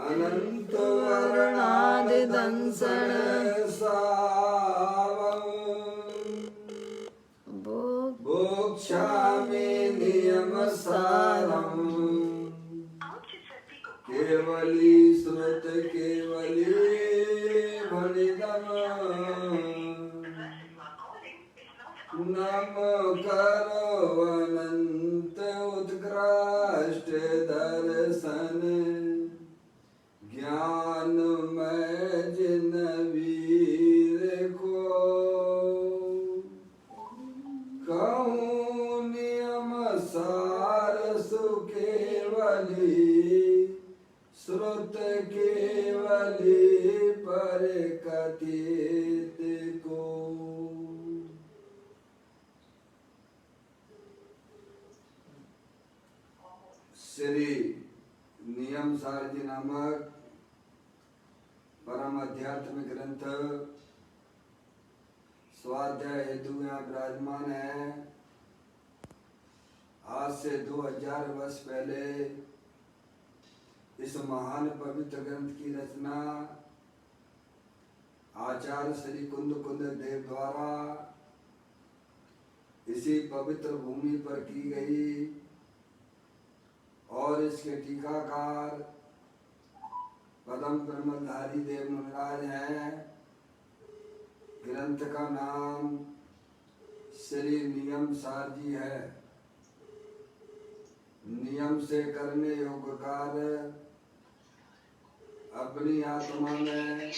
अनंत वर्णादि दंसण भोक्ष्यामि नियम सारम् केवली श्रुत केवली भणितम् नम करो अनंत उत्कृष्ट दर्शन ज्ञान में जिन वीर को कहूँ नियम सार सुकेवली श्रुत केवली पर कथित को। श्री नियम सार जी नामक परम अध्यात्मिक ग्रंथ स्वाध्याय हेतु यहाँ विराजमान है। आज से 2000 वर्ष पहले इस महान पवित्र ग्रंथ की रचना आचार्य श्री कुंद देव द्वारा इसी पवित्र भूमि पर की गई और इसके टीकाकार पदम प्रमलधारी देव मुनिराज हैं। ग्रंथ का नाम श्री नियम सार जी है। नियम से करने योग्य कार्य अपनी आत्मा में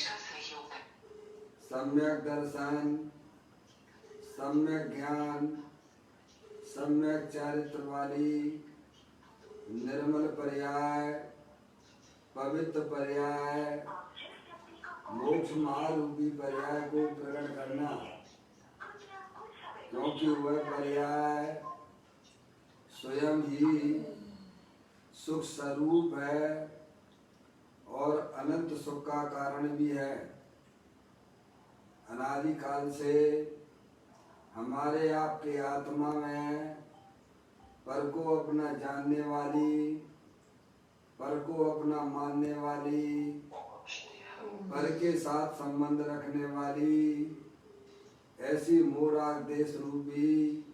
सम्यक दर्शन, सम्यक ज्ञान, सम्यक चारित्र वाली निर्मल पर्याय, पवित्र पर्याय, मोक्ष महारूपी पर्याय को प्रकट करना, क्योंकि वह पर्याय स्वयं ही सुख स्वरूप है और अनंत सुख का कारण भी है। अनादि काल से हमारे आपके आत्मा में पर को अपना जानने वाली, पर को अपना मानने वाली, पर के साथ संबंध रखने वाली ऐसी मोराग देश रूपी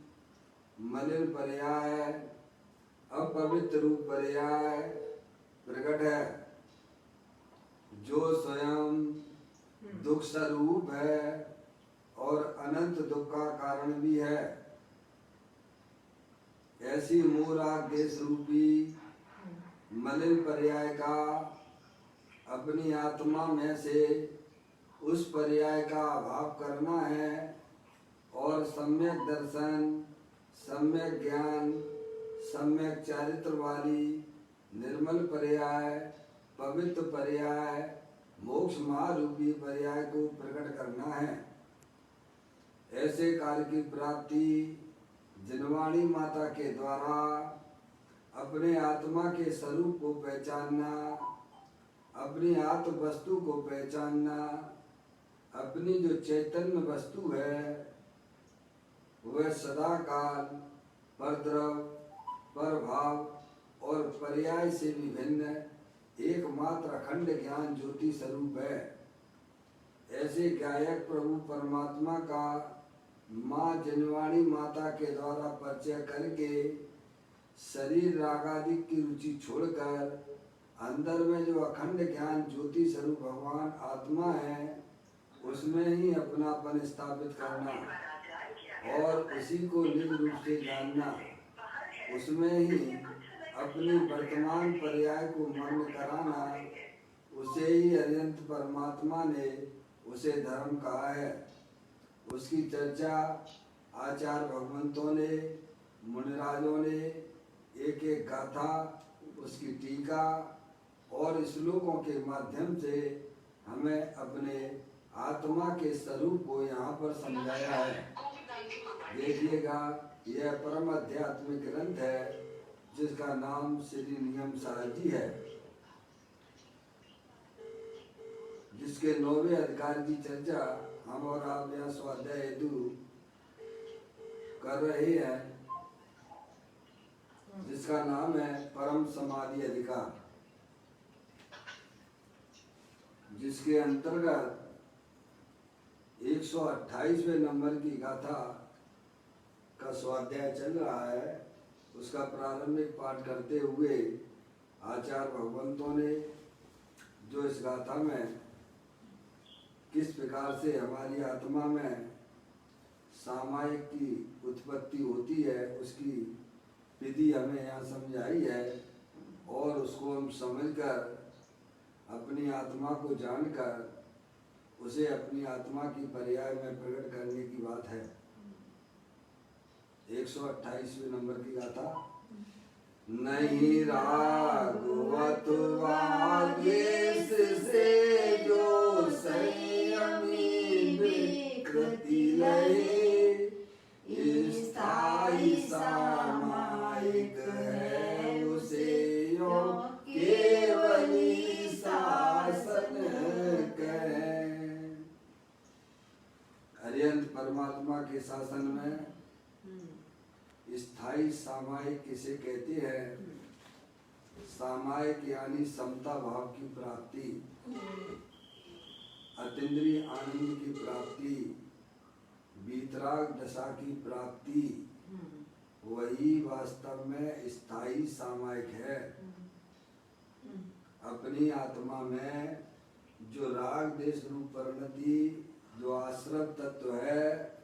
मलिन पर्याय, अपवित्र रूप पर्याय प्रकट है, जो स्वयं दुख स्वरूप है और अनंत दुख का कारण भी है। ऐसी मोराग देश रूपी मलिन पर्याय का अपनी आत्मा में से उस पर्याय का अभाव करना है और सम्यक दर्शन, सम्यक ज्ञान, सम्यक चारित्र वाली निर्मल पर्याय, पवित्र पर्याय, मोक्ष महारूपी पर्याय को प्रकट करना है। ऐसे कार्य की प्राप्ति जिनवाणी माता के द्वारा अपने आत्मा के स्वरूप को पहचानना, अपनी आत्म वस्तु को पहचानना, अपनी जो चैतन्य वस्तु है वह सदा काल परद्रव, परभाव और पर्याय से विभिन्न एकमात्र अखंड ज्ञान ज्योति स्वरूप है। ऐसे गायक प्रभु परमात्मा का माँ जनवाणी माता के द्वारा परिचय करके शरीर रागादि की रुचि छोड़कर अंदर में जो अखंड ज्ञान ज्योति स्वरूप भगवान आत्मा है उसमें ही अपनापन स्थापित करना और उसी को निज रूप से जानना, उसमें ही अपनी वर्तमान पर्याय को मग्न कराना, उसे ही अनंत परमात्मा ने उसे धर्म कहा है। उसकी चर्चा आचार्य भगवंतों ने, मुनिराजों ने एक एक गाथा, उसकी टीका और श्लोकों के माध्यम से हमें अपने आत्मा के स्वरूप को यहाँ पर समझाया है। देखिएगा, यह परम आध्यात्मिक ग्रंथ है जिसका नाम श्री नियम सार जी है, जिसके 9वें अधिकार की चर्चा हम और आप यहाँ स्वाध्याय हेतु कर रहे हैं। जिसका नाम है परम समाधि अधिकार, जिसके अंतर्गत 128वें नंबर की गाथा का स्वाध्याय चल रहा है। उसका प्रारंभिक पाठ करते हुए आचार्य भगवंतों ने जो इस गाथा में किस प्रकार से हमारी आत्मा में सामायिक की उत्पत्ति होती है उसकी विधि हमें यहाँ समझाई है, और उसको हम समझकर अपनी आत्मा को जानकर उसे अपनी आत्मा की पर्याय में प्रकट करने की बात है। 128वें नंबर की गाथा। नहीं रागवत वागेश से जो संयमी विकृति लहे, स्थायी सामायिक है उसे यो केवली शासन करें। अरिहंत परमात्मा के शासन में स्थायी सामायिक किसे कहते हैं? सामायिक यानी समता भाव की प्राप्ति, अतीन्द्रिय आनंद की प्राप्ति, वीतराग दशा की प्राप्ति, वही वास्तव में स्थायी सामायिक है। अपनी आत्मा में जो राग देश रूप परिणति, जो आश्रव तत्व है,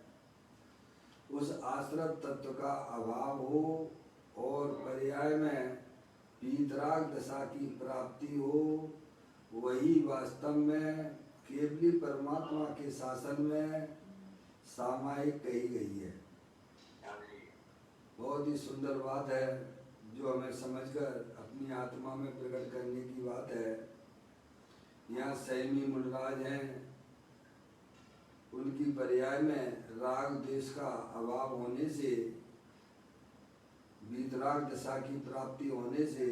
उस आश्रव तत्व का अभाव हो और पर्याय में वीतराग दशा की प्राप्ति हो, वही वास्तव में केवली परमात्मा के शासन में सामायिक कही गई है। बहुत ही सुंदर बात है जो हमें समझकर अपनी आत्मा में प्रकट करने की बात है। यहाँ संयमी मुनिराज हैं, उनकी पर्याय में राग देश का अभाव होने से, वीतराग दशा की प्राप्ति होने से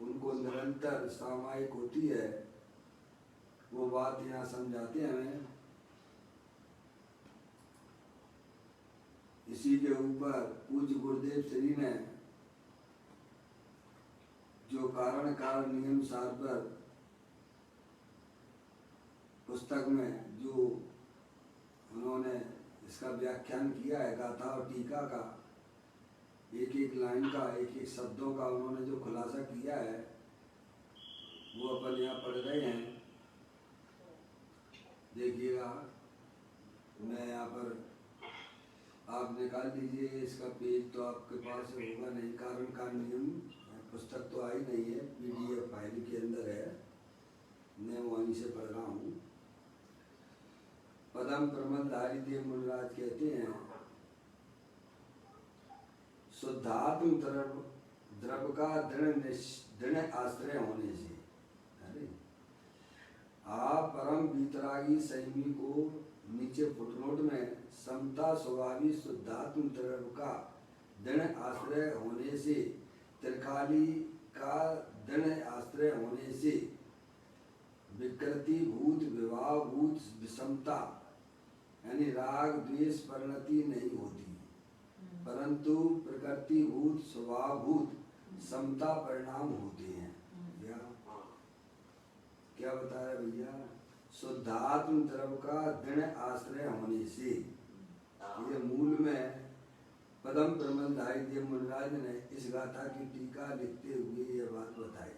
उनको निरंतर सामायिक होती है। वो बात यहाँ समझाते हैं हमें। इसी के ऊपर पूज्य गुरुदेव श्री ने जो कारण कारण नियम सार पर पुस्तक में जो उन्होंने इसका व्याख्यान किया है, गाथा और टीका का, एक एक लाइन का, एक एक शब्दों का उन्होंने जो खुलासा किया है वो अपन यहाँ पढ़ रहे हैं। देखिएगा, मैं यहाँ पर आप निकाल लीजिए इसका पेज, तो आपके पास होगा नहीं। कारण का नियम पुस्तक तो आई नहीं है, PDF फाइल के अंदर है, मैं वहीं से पढ़ रहा हूँ। पदम प्रमलधारी देव मुनिराज कहते हैं, शुद्धात्म द्रव का दृढ़ आश्रय होने से, अरे आप परम वीतरागी संयमी को नीचे फुटनोट में समता स्वभावी शुद्धात्म द्रव का दृढ़ आश्रय होने से, त्रिकाली का दृढ़ आश्रय होने से विकृति भूत विवाह भूत विषमता यानी राग द्वेष परिणति नहीं होती, परंतु प्रकृति भूत स्वभाव भूत समता परिणाम होते हैं। क्या बताया भैया? शुद्धात्म द्रव का दृढ़ आश्रय होने से, ये मूल में पदम प्रमलधारी देव मुनिराज ने इस गाथा की टीका लिखते हुए यह बात बताई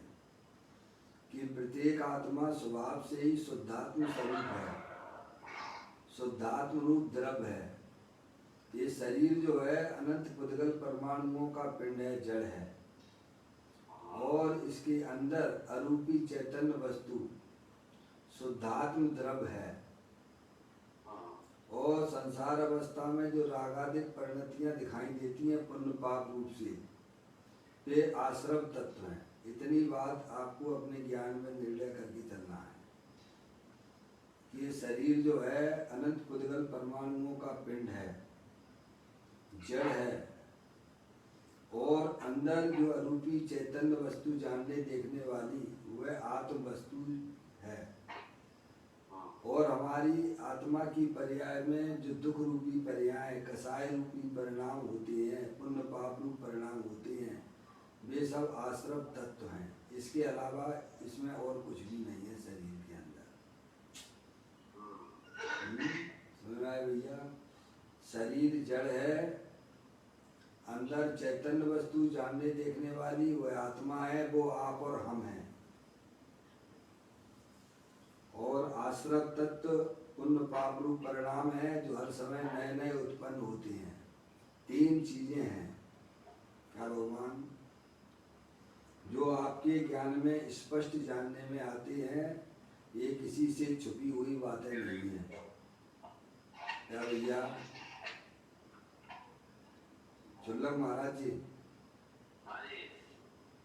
कि प्रत्येक आत्मा स्वभाव से ही शुद्धात्म स्वरूप है, शुद्धात्म रूप द्रव है। ये शरीर जो है अनंत पुद्गल परमाणुओं का पिंड है, जड़ है, और इसके अंदर अरूपी चैतन्य वस्तु शुद्धात्म द्रव है। और संसार अवस्था में जो रागादिक परिणतियां दिखाई देती हैं पुण्य पाप रूप से, वे आश्रव तत्व हैं। इतनी बात आपको अपने ज्ञान में निर्णय करके चलना है कि ये शरीर जो है अनंत पुद्गल परमाणुओं का पिंड है, जड़ है, और अंदर जो अरूपी चैतन्य वस्तु जानने देखने वाली वह आत्म वस्तु है। और हमारी आत्मा की पर्याय में जो दुख रूपी पर्याय, कसाय रूपी परिणाम होते हैं, पुण्य पाप रूप परिणाम होते हैं, वे सब आश्रव तत्व हैं। इसके अलावा इसमें और कुछ भी नहीं है शरीर के अंदर। समझ में आया भैया? शरीर जड़ है, अंदर चैतन्य वस्तु जानने देखने वाली वह आत्मा है, वो आप और हम हैं। और आश्रव तत्व पुण्य पाप रूप परिणाम है जो हर समय नए नए उत्पन्न होते हैं। तीन चीजें हैं क्या भगवान, जो आपके ज्ञान में स्पष्ट जानने में आती हैं। ये किसी से छुपी हुई बातें नहीं है क्या भैया? चुल्लक महाराज जी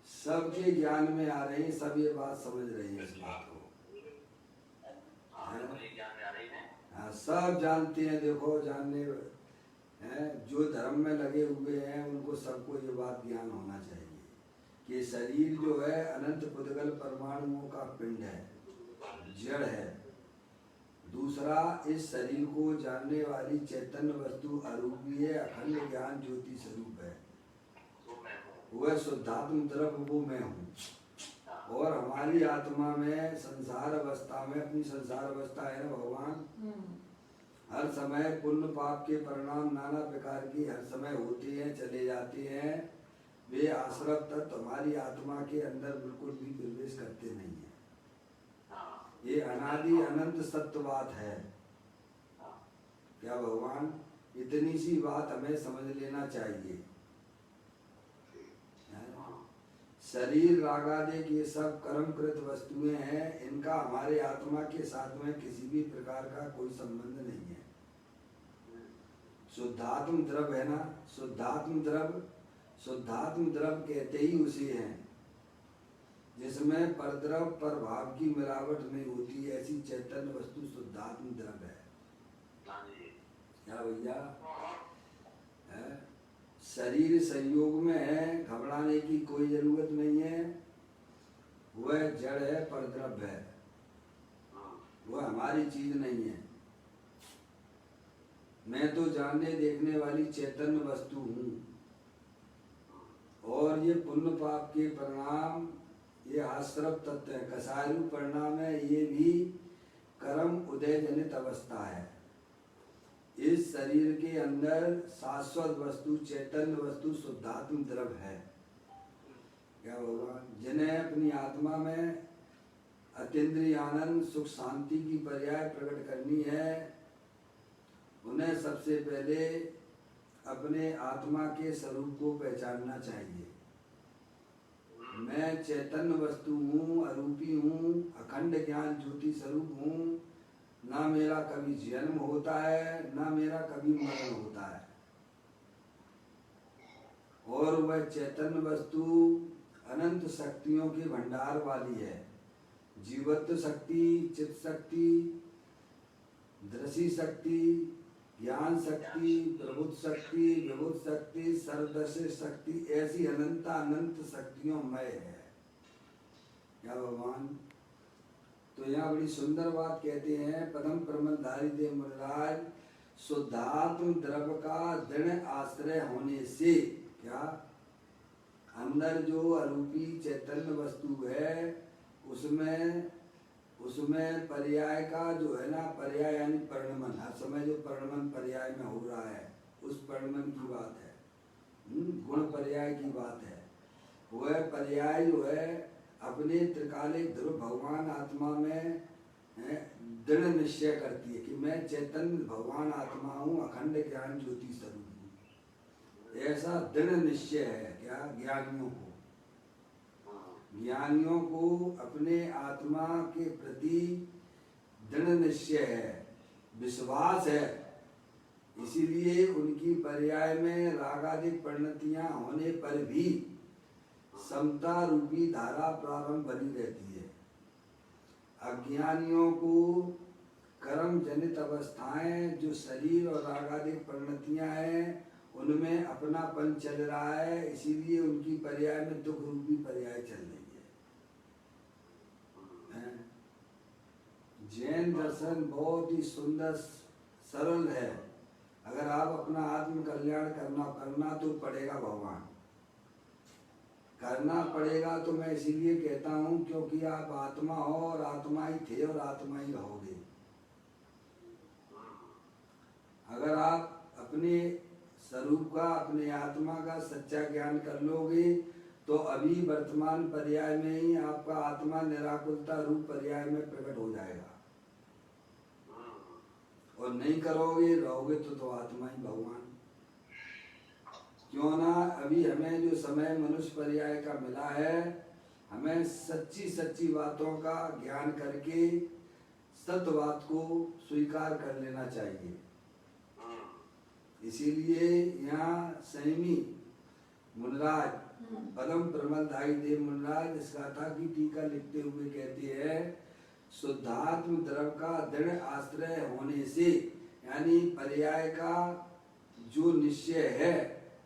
सबके ज्ञान में आ रही, सब ये बात समझ रही है इस बात को। हाँ सब जानते हैं, देखो जानने हैं जो धर्म में लगे हुए हैं उनको सबको ये बात ज्ञान होना चाहिए कि शरीर जो है अनंत पुद्गल परमाणुओं का पिंड है, जड़ है। दूसरा, इस शरीर को जानने वाली चैतन्य वस्तु अरूपी है, अखंड ज्ञान ज्योति स्वरूप है। वह शुद्धात्म द्रव्य वो मैं हूँ। और हमारी आत्मा में संसार अवस्था में, अपनी संसार अवस्था है ना भगवान, हर समय पुण्य पाप के परिणाम नाना प्रकार की हर समय होते हैं, चले जाते हैं। वे आश्रव तत्व हमारी आत्मा के अंदर बिल्कुल भी प्रवेश करते नहीं है। ये अनादि अनंत सत्य बात है क्या भगवान? इतनी सी बात हमें समझ लेना चाहिए। शरीर रागादिक ये सब कर्मकृत वस्तुएं हैं, इनका हमारे आत्मा के साथ में किसी भी प्रकार का कोई संबंध नहीं है। शुद्धात्म द्रव्य है ना, शुद्धात्म द्रव्य, शुद्धात्म द्रव्य कहते ही उसे हैं जिसमें परद्रव्य पर भाव की मिलावट नहीं होती। ऐसी चैतन्य वस्तु शुद्धात्म द्रव्य है क्या भैया? शरीर संयोग में है, घबराने की कोई जरूरत नहीं है। वह जड़ है, परद्रव्य है, वह हमारी चीज नहीं है। मैं तो जानने देखने वाली चैतन्य वस्तु हूँ। और ये पुण्य पाप के परिणाम ये आश्रव तत्व है, कसायु परिणाम है। ये भी कर्म उदय जनित अवस्था है। इस शरीर के अंदर शाश्वत वस्तु चैतन्य वस्तु शुद्धात्म द्रव्य है क्या भगवान? जिन्हें अपनी आत्मा में अतीन्द्रिय आनंद सुख शांति की पर्याय प्रकट करनी है, उन्हें सबसे पहले अपने आत्मा के स्वरूप को पहचानना चाहिए। मैं चैतन्य वस्तु हूँ, अरूपी हूँ, अखंड ज्ञान ज्योति स्वरूप हूँ। ना मेरा कभी जन्म होता है, ना मेरा कभी मरण होता है। और वह चैतन्य वस्तु अनंत शक्तियों के भंडार वाली है। जीवत्व शक्ति, चित्त शक्ति, दृष्टि शक्ति, ज्ञान शक्ति, प्रभुत शक्ति, विभुत शक्ति, सर्वदर्शी शक्ति, ऐसी अनंत शक्तियों मय है क्या भगवान? तो यहाँ बड़ी सुंदर बात कहते हैं, पदम प्रमलधारी देव मुनिराज, शुद्धात्म द्रव्य का दृढ़ आश्रय होने से क्या अंदर जो अरूपी चैतन्य वस्तु है उसमें पर्याय का जो है ना, पर्याय यानी परिणमन, हर समय जो परिणमन पर्याय में हो रहा है उस परिणमन की बात है। गुण पर्याय की बात है। वह पर्याय जो है अपने त्रिकालिक ध्रुव भगवान आत्मा में दृढ़ निश्चय करती है कि मैं चैतन्य भगवान आत्मा हूँ, अखंड ज्ञान ज्योति स्वरूप हूँ। ऐसा दृढ़ निश्चय है क्या ज्ञानियों को? ज्ञानियों को अपने आत्मा के प्रति दृढ़ निश्चय है, विश्वास है। इसीलिए उनकी पर्याय में रागादिक परिणतियां होने पर भी समता रूपी धारा प्रारंभ बनी रहती है। अज्ञानियों को कर्म जनित अवस्थाएं जो शरीर और रागादिक परिणतियां हैं उनमें अपनापन चल रहा है, इसीलिए उनकी पर्याय में दुख रूपी पर्याय चल रही है। जैन दर्शन बहुत ही सुंदर सरल है। अगर आप अपना आत्म कल्याण करना तो पड़ेगा भगवान। करना पड़ेगा तो मैं इसीलिए कहता हूँ क्योंकि आप आत्मा हो और आत्मा ही थे और आत्मा ही रहोगे। अगर आप अपने स्वरूप का, अपने आत्मा का सच्चा ज्ञान कर लोगे तो अभी वर्तमान पर्याय में ही आपका आत्मा निराकुलता रूप पर्याय में प्रकट हो जाएगा। और नहीं करोगे, रहोगे तो आत्मा ही भगवान। क्यों ना अभी हमें जो समय मनुष्य पर्याय का मिला है, हमें सच्ची सच्ची बातों का ज्ञान करके सत्य बात को स्वीकार कर लेना चाहिए। इसीलिए यहाँ संयमी मुनराज परम प्रमलदायी देव मुनराज इस गाथा की टीका लिखते हुए कहते हैं, शुद्धात्म द्रव का दृढ़ आश्रय होने से, यानी पर्याय का जो निश्चय है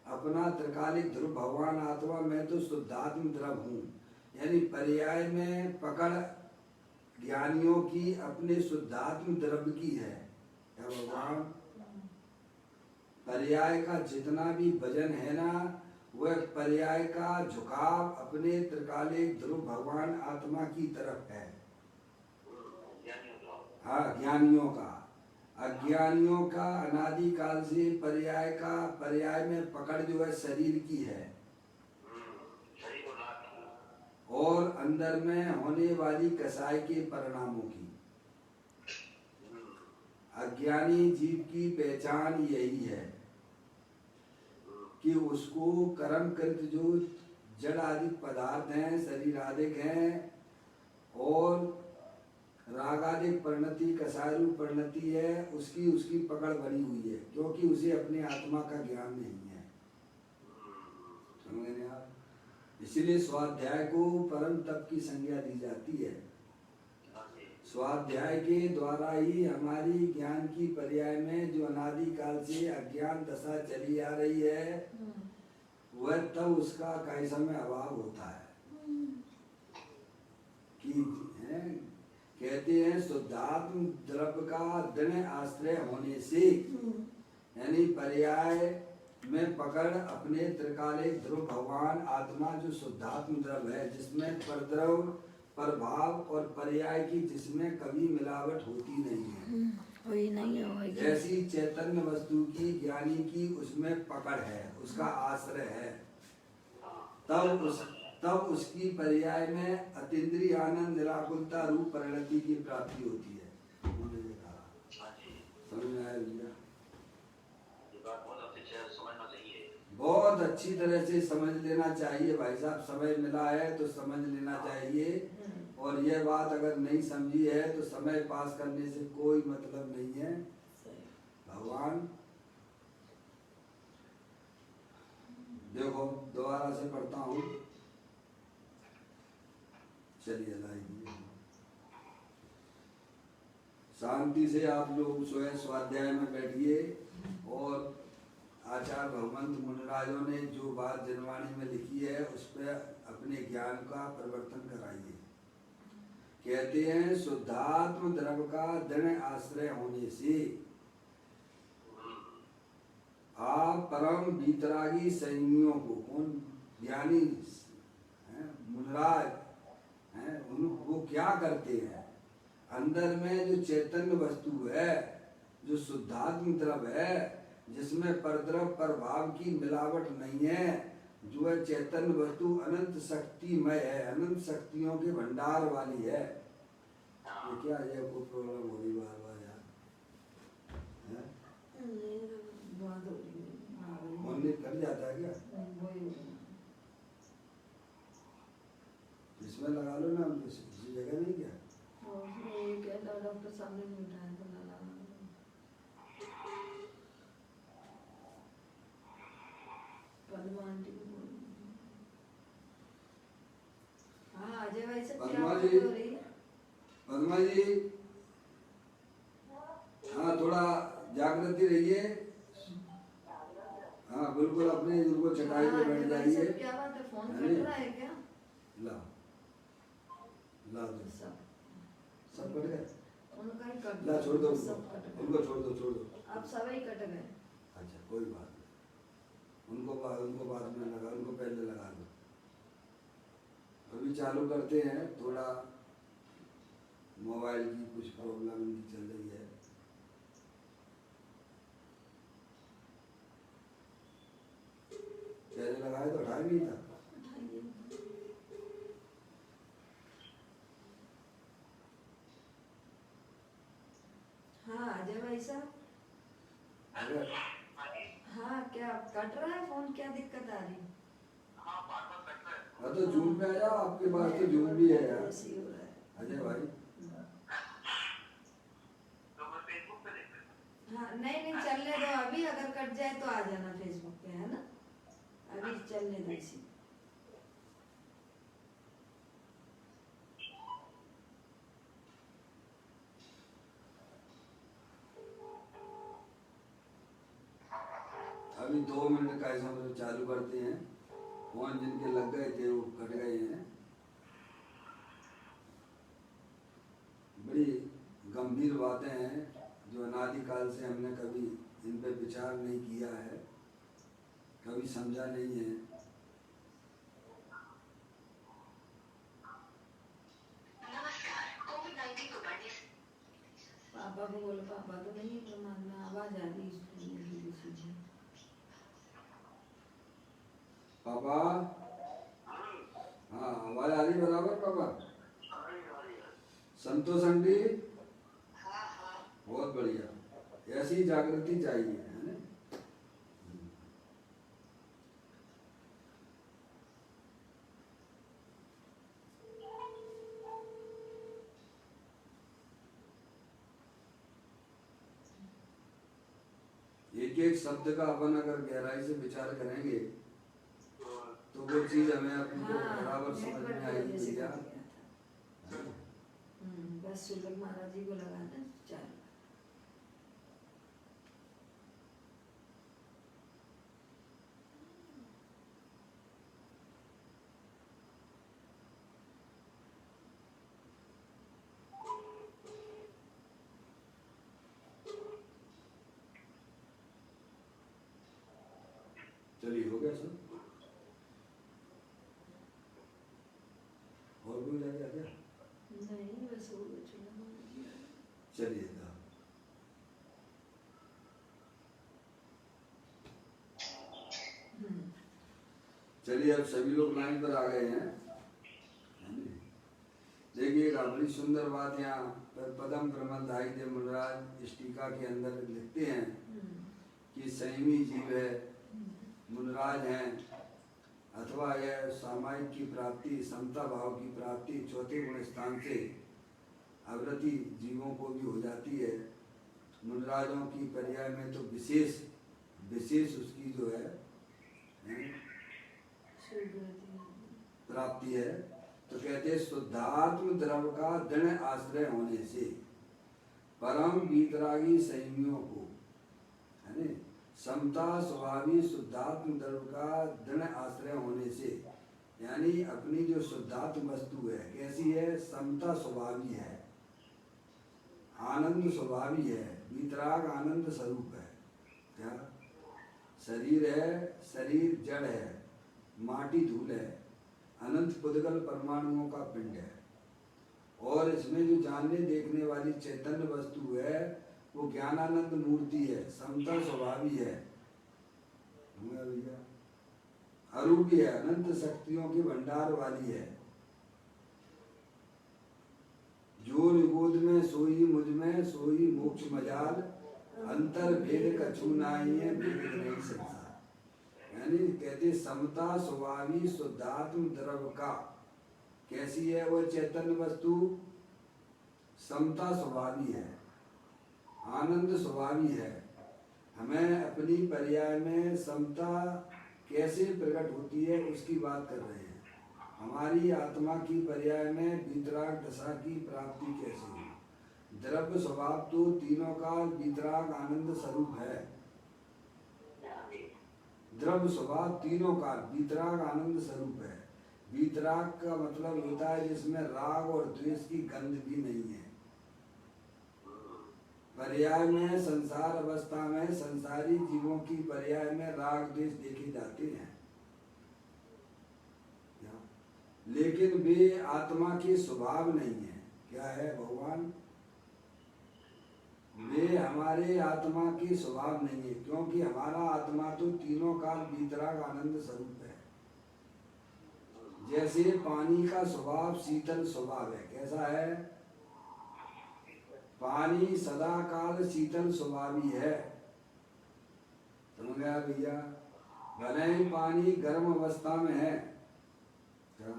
अपना त्रिकालिक ध्रुव भगवान आत्मा में तो शुद्धात्म द्रव हूँ, यानी पर्याय में पकड़ ज्ञानियों की अपने शुद्धात्म द्रव की है। क्या भगवान पर्याय का जितना भी वजन है ना, वह पर्याय का झुकाव अपने त्रिकालिक ध्रुव भगवान आत्मा की तरफ है। हाँ, ज्ञानियों का। अज्ञानियों का अनादि काल से पर्याय में पकड़ जो है शरीर की है और अंदर में होने वाली कसाई के परिणामों की। अज्ञानी जीव की पहचान यही है कि उसको कर्मकृत जो जड़ आदि पदार्थ हैं, शरीर आदि हैं और रागादिक परिणति कसायरू परिणति है, उसकी पकड़ बनी हुई है क्योंकि उसे अपने आत्मा का ज्ञान नहीं है। समझ गए आप? इसीलिए स्वाध्याय को परम तप की संज्ञा दी जाती है। स्वाध्याय के द्वारा ही हमारी ज्ञान की पर्याय में जो अनादि काल से अज्ञान दशा चली आ रही है, वह तब उसका कई समय अभाव होता है कि कहते हैं शुद्धात्म द्रव का दृढ़ आश्रय होने से, यानी पर्याय में पकड़ अपने त्रिकालिक ध्रुव भगवान आत्मा जो शुद्धात्म द्रव है, जिसमें परद्रव प्रभाव और पर्याय की जिसमें कभी मिलावट होती नहीं है, वही नहीं होगी। जैसी चैतन्य वस्तु की ज्ञानी की उसमें पकड़ है, उसका आश्रय है, तब उसकी पर्याय में अतीन्द्रिय आनंद निराकुलता रूप परिणति की प्राप्ति होती है। उन्होंने कहा, समझ में आया भैया? बहुत अच्छी तरह से समझ लेना चाहिए भाई साहब। समय मिला है तो समझ लेना चाहिए, और यह बात अगर नहीं समझी है तो समय पास करने से कोई मतलब नहीं है। भगवान देखो, दोबारा से पढ़ता हूँ, चलिए लाइए। शांति से आप लोग स्वयं स्वाध्याय में बैठिए और आचार्य भगवंत मुनिराजों ने जो बात जनवाणी में लिखी है उस पर अपने ज्ञान का परिवर्तन कराइए। कहते हैं शुद्धात्म द्रव का दृढ़ आश्रय होने से आप परम बीतरागी संयमियों को, कौन ज्ञानी मुनिराज हैं, वो क्या करते हैं, अंदर में जो चैतन्य वस्तु है, जो शुद्धात्म द्रव है, जिसमें परद्रव प्रभाव की मिलावट नहीं है, जो है चैतन्य वस्तु अनंत शक्तिमय है, अनंत शक्तियों के भंडार वाली है। ये क्या है, कोई प्रॉब्लम हो रही बार बार यार? कर जाता है क्या? इसमें लगा लो ना, किसी जगह नहीं क्या? डॉक्टर सामने बैठा है तो लगा। हाँ अजय भाई से क्या बात हो रही है? पद्मा जी, हाँ थोड़ा जागृति रहिए। हाँ बिल्कुल, अपने उनको चटाई पे बैठ जाइए। क्या बात है, फोन कट रहा है क्या? ला दो, सब कट गए। उनका ही कट, ला छोड़ दो, उनको छोड़ दो। अब सभी कट गए। अच्छा कोई बात नहीं, उनको बाद में लगा, उनको पहले लगा दो। फिर चालू करते हैं। थोड़ा मोबाइल की कुछ प्रॉब्लम इनकी चल रही है। पहले लगाए तो उठाया नहीं था। हाँ अजय भाई साहब, अगर हाँ क्या कट रहा है फोन, क्या दिक्कत आ रही है? हाँ तो जूम पे आ जाओ, आपके पास तो जूम भी है यार ऐसे ही हो रहा है। अजय भाई। हाँ नहीं नहीं चलने दो अभी, अगर कट जाए तो आ जाना फेसबुक पे, है ना? अभी चलने दो इसी। अभी 2 मिनट का ऐसा मतलब चालू करते हैं। फोन जिनके लग गए थे वो कट गए हैं। बड़ी गंभीर बातें हैं जो अनादिकाल से हमने कभी इन पे विचार नहीं किया है, कभी समझा नहीं है। पापा को बोलो, पापा तो नहीं है प्रमाण में, आवाज आ रही है। पापा, हाँ आवाज आ रही बराबर पापा? संतोष आंटी, बहुत बढ़िया, ऐसी जागृति चाहिए, है ना? एक एक शब्द का अपन अगर गहराई से विचार करेंगे तो वो चीज हमें अपने को बराबर समझ में आएगी भैया। बस सुलभ महाराज जी को लगाना चालू। चलिए हो गया सब, और कोई रह गया क्या? नहीं बस हो गया। चलिए था। चलिए अब सभी लोग लाइन पर आ गए हैं। देखिएगा बड़ी सुंदर बात यहाँ पर पदम प्रबंधाई दे मुनराज इस टीका के अंदर लिखते हैं कि संयमी जीव है, मुनराज हैं, अथवा यह सामायिक की प्राप्ति, समता भाव की प्राप्ति चौथे गुण स्थान से अवृति जीवों को भी हो जाती है। मुनराजों की पर्याय में तो विशेष विशेष उसकी जो है प्राप्ति है। तो कहते हैं शुद्धात्म द्रव का दृढ़ आश्रय होने से परम वीतरागी संयमियों को, है ना, समता स्वभावी शुद्धात्म द्रव का दृढ़ आश्रय होने से, यानी अपनी जो शुद्धात्म वस्तु है कैसी है? समता स्वभावी है, आनंद स्वभावी है, वीतराग आनंद स्वरूप है। क्या शरीर है? शरीर जड़ है, माटी धूल है, अनंत पुद्गल परमाणुओं का पिंड है, और इसमें जो जानने देखने वाली चैतन्य वस्तु है वो ज्ञानानंद मूर्ति है, समता स्वभावी है भैया, अरूपी है, अनंत शक्तियों के भंडार वाली है। जो निगोद में सोई मुझ में सोई मोक्ष मजाल, अंतर भेद कछु नाई है भेद नहीं संसार। यानी कहते समता स्वभावी शुद्धात्म द्रव का, कैसी है वो चैतन्य वस्तु? समता स्वभावी है, आनंद स्वभावी है। हमें अपनी पर्याय में समता कैसे प्रकट होती है उसकी बात कर रहे हैं। हमारी आत्मा की पर्याय में वीतराग दशा की प्राप्ति कैसे हो? द्रव्य स्वभाव तो तीनों का वीतराग आनंद स्वरूप है। द्रव्य स्वभाव तीनों का वीतराग आनंद स्वरूप है। वीतराग का मतलब होता है जिसमें राग और द्वेष की गंध भी नहीं है। पर्याय में संसार अवस्था में संसारी जीवों की पर्याय में राग द्वेष देखे जाते हैं। लेकिन वे आत्मा के स्वभाव नहीं है। क्या है भगवान? वे हमारे आत्मा के स्वभाव नहीं है, क्योंकि हमारा आत्मा तो तीनों काल वीतराग आनंद स्वरूप है। जैसे पानी का स्वभाव शीतल स्वभाव है। कैसा है? पानी सदा काल शीतल स्वभावी है। समझ गया भैया? भले ही पानी गर्म अवस्था में है। क्या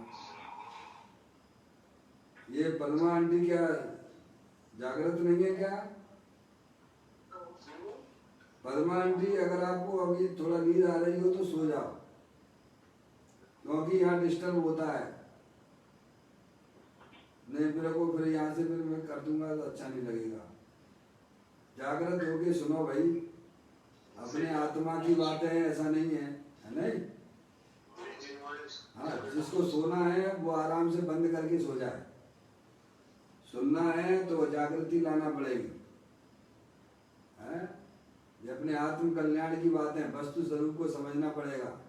ये पद्मा आंटी क्या जागृत नहीं है क्या? पद्मा आंटी, अगर आपको अभी थोड़ा नींद आ रही हो तो सो जाओ, क्योंकि यहाँ डिस्टर्ब होता है। नहीं मेरे को फिर यहाँ से फिर मैं कर दूंगा तो अच्छा नहीं लगेगा। जागृत होके सुनो भाई, अपने आत्मा की बात है, ऐसा नहीं है, है नहीं? हाँ, जिसको सोना है वो आराम से बंद करके सो जाए। सुनना है तो जागृति लाना पड़ेगी, है? ये अपने आत्म कल्याण की बात है, वस्तु स्वरूप को समझना पड़ेगा।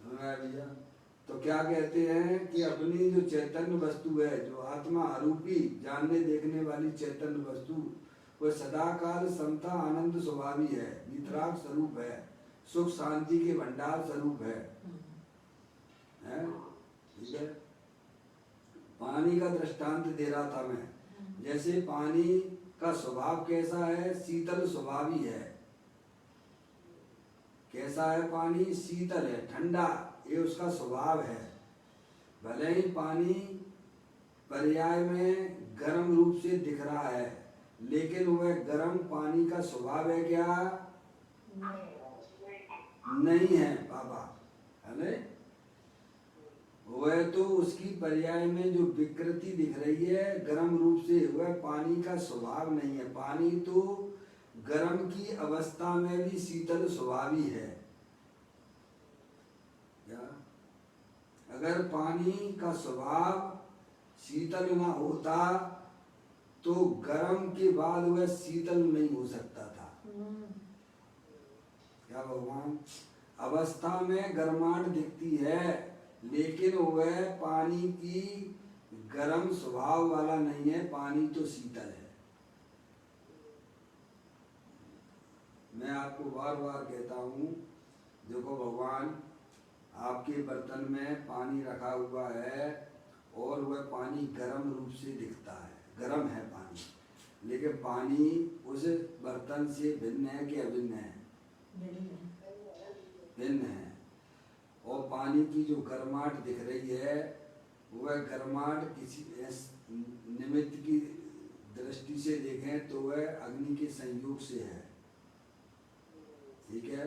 भैया तो क्या कहते हैं कि अपनी जो चैतन्य वस्तु है, जो आत्मा आरूपी जानने देखने वाली चैतन्य वस्तु, वह सदाकाल समता आनंद स्वभावी है, वितराग स्वरूप है, सुख शांति के भंडार स्वरूप है। ठीक है? पानी का दृष्टांत दे रहा था मैं। जैसे पानी का स्वभाव कैसा है? शीतल स्वभावी है। कैसा है पानी? शीतल है, ठंडा, ये उसका स्वभाव है। भले ही पानी पर्याय में गर्म रूप से दिख रहा है, लेकिन वह गर्म पानी का स्वभाव है क्या? नहीं है बाबा, है नहीं? वह तो उसकी पर्याय में जो विकृति दिख रही है गर्म रूप से, वह पानी का स्वभाव नहीं है। पानी तो गर्म की अवस्था में भी शीतल स्वभावी है। क्या? अगर पानी का स्वभाव शीतल ना होता तो गर्म के बाद वह शीतल नहीं हो सकता था। क्या भगवान? अवस्था में गर्माहट दिखती है, लेकिन वह पानी की गर्म स्वभाव वाला नहीं है, पानी तो शीतल है। मैं आपको बार बार कहता हूँ, देखो भगवान, आपके बर्तन में पानी रखा हुआ है और वह पानी गर्म रूप से दिखता है, गर्म है पानी, लेकिन पानी उस बर्तन से भिन्न है कि अभिन्न है? भिन्न है। और पानी की जो गर्माहट दिख रही है, वह गर्माहट किसी निमित्त की दृष्टि से देखें तो वह अग्नि के संयोग से है। ठीक है?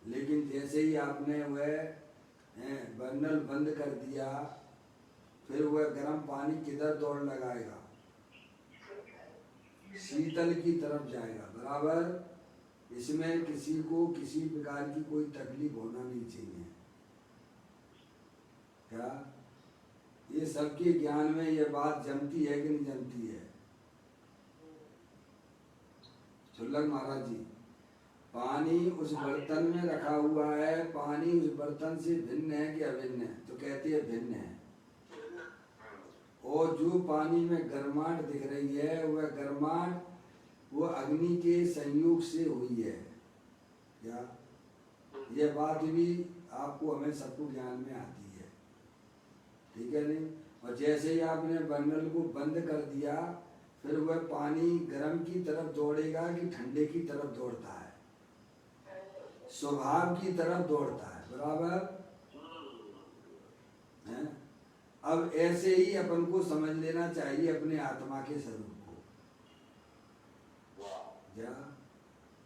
लेकिन जैसे ही आपने वह बर्नल बंद कर दिया, फिर वह गर्म पानी किधर दौड़ लगाएगा? शीतल की तरफ जाएगा। बराबर? इसमें किसी को किसी प्रकार की कोई तकलीफ होना नहीं चाहिए। क्या ये सबके ज्ञान में ये बात जमती है कि नहीं जमती है? शुल्लक महाराज जी, पानी उस बर्तन में रखा हुआ है, पानी उस बर्तन से भिन्न है कि अभिन्न है? तो कहते हैं भिन्न है। और जो पानी में गर्माहट दिख रही है, वह गर्माहट वो अग्नि के संयोग से हुई है। क्या यह बात भी आपको हमें सबको ज्ञान में आती है? ठीक है नहीं? और जैसे ही आपने बर्नल को बंद कर दिया, फिर वह पानी गर्म की तरफ दौड़ेगा कि ठंडे की तरफ दौड़ता है? स्वभाव की तरफ दौड़ता है। बराबर है? अब ऐसे ही अपन को समझ लेना चाहिए अपने आत्मा के स्वरूप को। क्या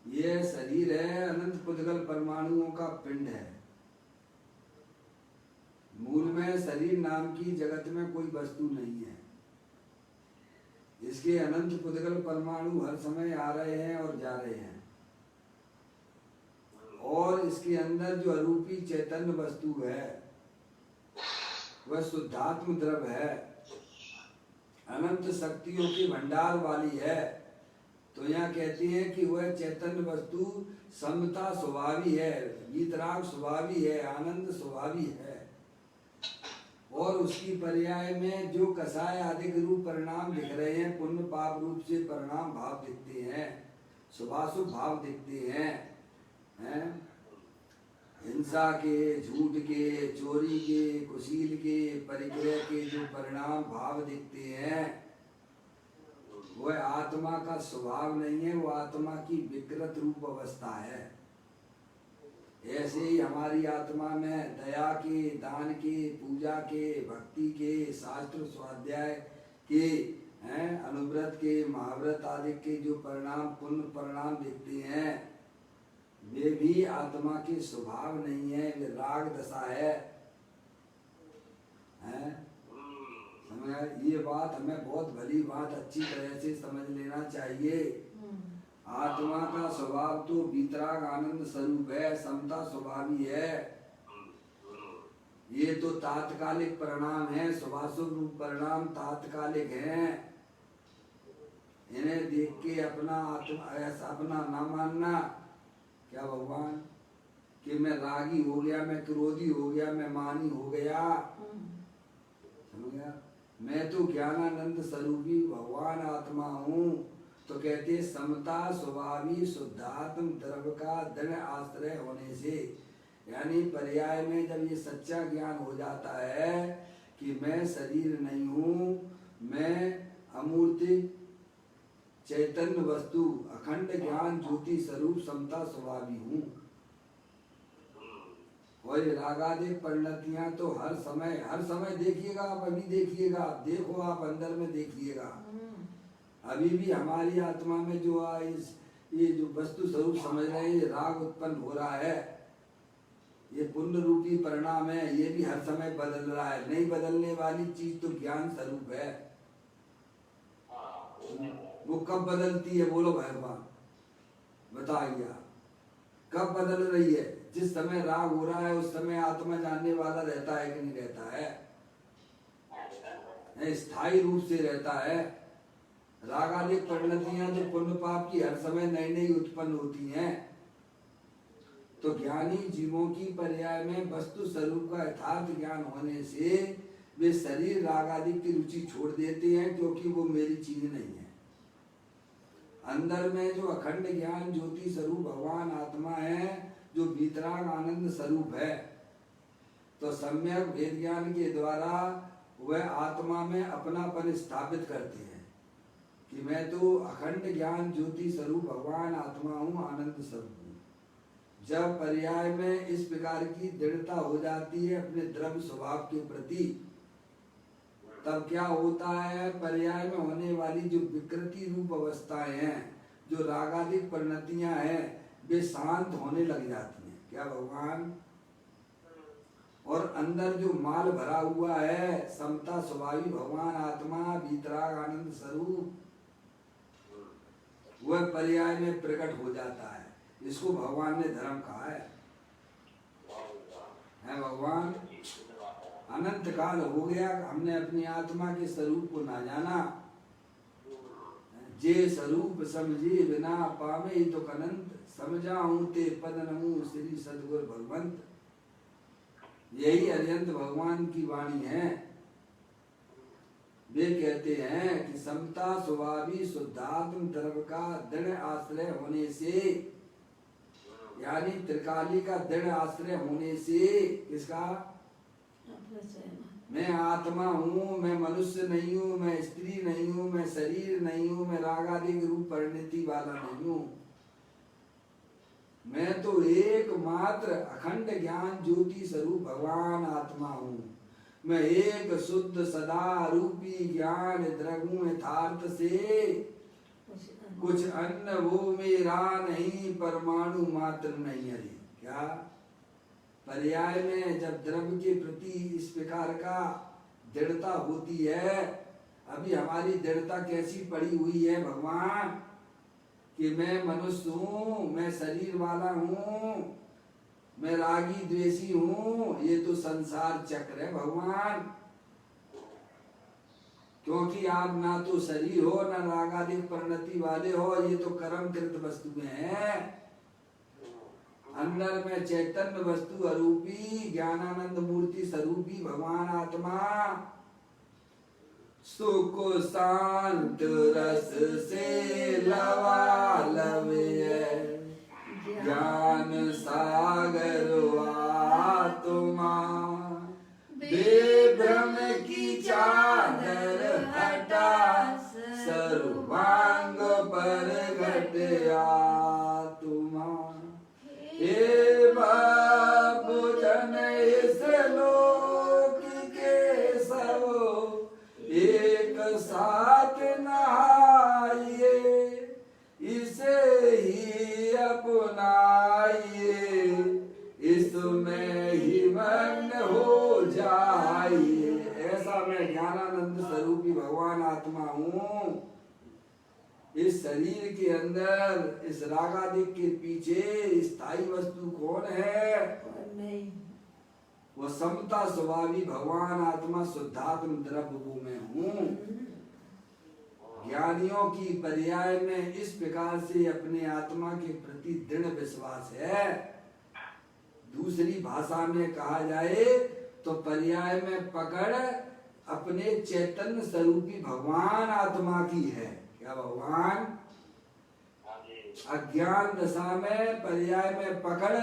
ये शरीर है, अनंत पुद्गल परमाणुओं का पिंड है। मूल में शरीर नाम की जगत में कोई वस्तु नहीं है। इसके अनंत पुद्गल परमाणु हर समय आ रहे हैं और जा रहे हैं, और इसके अंदर जो अरूपी चैतन्य वस्तु है वह शुद्धात्म द्रव्य है, अनंत शक्तियों के भंडार वाली है। तो यहाँ कहती है कि वह चैतन्य वस्तु समता स्वभावी है, वीतराग स्वभावी है, आनंद स्वभावी है। और उसकी पर्याय में जो कसाय आदि रूप परिणाम दिख रहे हैं, पुण्य पाप रूप से परिणाम भाव दिखते हैं, शुभाशुभ भाव दिखते हैं, हिंसा के, झूठ के, चोरी के, कुशील के, परिग्रह के जो परिणाम भाव दिखते हैं, वह आत्मा का स्वभाव नहीं है, वो आत्मा की विकृत रूप अवस्था है। ऐसे ही हमारी आत्मा में दया के, दान के, पूजा के, भक्ति के, शास्त्र स्वाध्याय के, अनुव्रत के, महाव्रत आदि के जो परिणाम पुण्य परिणाम दिखते हैं, वे भी आत्मा के स्वभाव नहीं है, वे राग दशा है। ये बात हमें बहुत भली बात अच्छी तरह से समझ लेना चाहिए। आत्मा का स्वभाव तो वीतराग आनंद स्वरूप है, समता स्वभावी है। ये तो तात्कालिक परिणाम है, शुभाशुभ रूप परिणाम तात्कालिक हैं। इन्हें देख के अपना आत्मा ऐसा अपना ना मानना क्या भगवान कि मैं रागी हो गया, मैं क्रोधी हो गया, मैं मानी हो गया, समझ गया? मैं तो ज्ञानानंद स्वरूपी भगवान आत्मा हूँ। तो कहते समता स्वभावी शुद्धात्म द्रव्य का दृढ़ आश्रय होने से, यानी पर्याय में जब ये सच्चा ज्ञान हो जाता है कि मैं शरीर नहीं हूँ, मैं अमूर्ति चैतन्य वस्तु अखंड ज्ञान ज्योति स्वरूप समता स्वभावी हूँ। और ये रागादिक परिणतियां तो हर समय देखिएगा आप, अभी देखिएगा, देखो आप अंदर में देखिएगा, अभी भी हमारी आत्मा में जो ये जो वस्तु स्वरूप समझ रहे हैं, ये राग उत्पन्न हो रहा है, ये पुण्य रूपी परिणाम है, ये भी हर समय बदल रहा है। नहीं बदलने वाली चीज तो ज्ञान स्वरूप है। वो कब बदलती है बोलो भगवान, बताइए कब बदल रही है? जिस समय राग हो रहा है उस समय आत्मा जानने वाला रहता है कि नहीं रहता है? स्थायी रूप से रहता है। रागादिक परिणतियां जो पुण्य पाप की हर समय नई नई उत्पन्न होती हैं, तो ज्ञानी जीवों की पर्याय में वस्तु स्वरूप का यथार्थ ज्ञान होने से वे शरीर रागादिक की रुचि छोड़ देते हैं, क्योंकि वो मेरी चीज नहीं है। अंदर में जो अखंड ज्ञान ज्योति स्वरूप भगवान आत्मा है, जो वीतराग आनंद स्वरूप है, तो सम्यक वेद ज्ञान के द्वारा वह आत्मा में अपनापन स्थापित करते हैं कि मैं तो अखंड ज्ञान ज्योति स्वरूप भगवान आत्मा हूँ, आनंद स्वरूप हूँ। जब पर्याय में इस प्रकार की दृढ़ता हो जाती है अपने द्रव्य स्वभाव के प्रति, तब क्या होता है? पर्याय में होने वाली जो विकृति रूप अवस्थाएं हैं, जो रागादिक परिणतियां हैं, वे शांत होने लग जाती हैं। क्या भगवान? और अंदर जो माल भरा हुआ है, समता स्वभावी भगवान आत्मा वीतराग आनंद स्वरूप, वह पर्याय में प्रकट हो जाता है। इसको भगवान ने धर्म कहा है भगवान अनंत काल हो गया, हमने अपनी आत्मा के स्वरूप को ना जाना। जे स्वरूप समझे बिना पावे तो अनंत, समझाऊं ते पद नमु श्री सदगुरु भगवंत। यही अरिहंत भगवान की वाणी है। वे कहते हैं कि समता स्वभावी शुद्धात्म द्रव्य का दृढ़ आश्रय होने से, यानी त्रिकाली का दृढ़ आश्रय होने से, किसका? मैं आत्मा हूँ, मैं मनुष्य नहीं हूँ, मैं स्त्री नहीं हूँ, मैं शरीर नहीं हूँ, मैं रागादिक रूप परिणति वाला नहीं हूँ। मैं तो एकमात्र अखंड ज्ञान ज्योति स्वरूप भगवान आत्मा हूँ। मैं एक शुद्ध सदा रूपी ज्ञान द्रव्य यथार्थ से, कुछ अन्न वो मेरा नहीं, परमाणु मात्र नहीं है। क्या पर्याय में जब द्रव्य के प्रति इस प्रकार का दृढ़ता होती है, अभी हमारी दृढ़ता कैसी पड़ी हुई है भगवान कि मैं मनुष्य हूँ, मैं शरीर वाला हूँ, मैं रागी द्वेषी हूँ, ये तो संसार चक्र है भगवान। क्योंकि आप ना तो शरीर हो ना रागादिक परिणति वाले हो, ये तो कर्मकृत वस्तुएं हैं। अंदर में चैतन्य वस्तु अरूपी ज्ञानानंद मूर्ति स्वरूपी भगवान आत्मा सुख शांत रस से लवालब है, ज्ञान सागर आत्मा बेभ्रम की चादर हटा, सर्वांग पर घट आत्मा। हे बाबू जन इस लोक के सब एक साथ नहाइए, इसे ही अपनाइए, इसमें ही मग्न हो जाइए। ऐसा मैं ज्ञानानंद स्वरूपी भगवान आत्मा हूँ। इस शरीर के अंदर इस रागादिक के पीछे स्थायी वस्तु कौन है? नहीं, वो समता स्वभावी भगवान आत्मा शुद्धात्म द्रव्य वो मैं हूँ। ज्ञानियों की पर्याय में इस प्रकार से अपने आत्मा के प्रति दृढ़ विश्वास है। दूसरी भाषा में कहा जाए तो पर्याय में पकड़ अपने चैतन्य स्वरूपी भगवान आत्मा की है। क्या भगवान? अज्ञान दशा में पर्याय में पकड़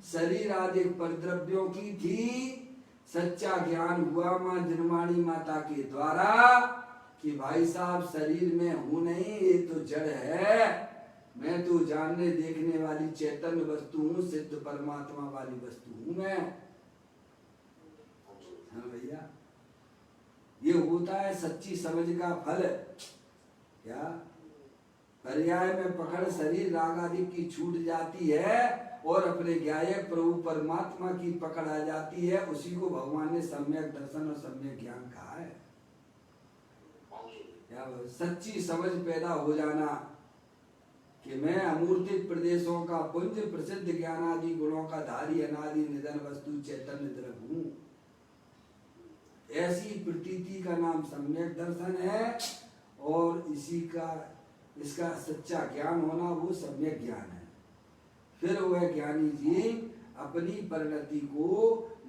शरीर आदि परद्रव्यों की थी। सच्चा ज्ञान हुआ मां जन्माणी माता के द्वारा कि भाई साहब शरीर में हूं नहीं, ये तो जड़ है, मैं तो जानने देखने वाली चैतन्य वस्तु हूँ, सिद्ध परमात्मा वाली वस्तु हूँ मैं। हाँ भैया, ये होता है सच्ची समझ का फल। क्या पर्याय में पकड़ शरीर राग आदि की छूट जाती है और अपने ज्ञायक प्रभु परमात्मा की पकड़ आ जाती है। उसी को भगवान ने सम्यक दर्शन और सम्यक ज्ञान कहा है। क्या सच्ची समझ पैदा हो जाना कि मैं अमूर्तिक प्रदेशों का पुंज प्रसिद्ध ज्ञान आदि गुणों का धारी अनादि निधन वस्तु चैतन्य द्रव्य हूँ। ऐसी प्रतीति का नाम सम्यक दर्शन है और इसका सच्चा ज्ञान होना वो सम्यक ज्ञान है। फिर वह ज्ञानी जी अपनी परिणति को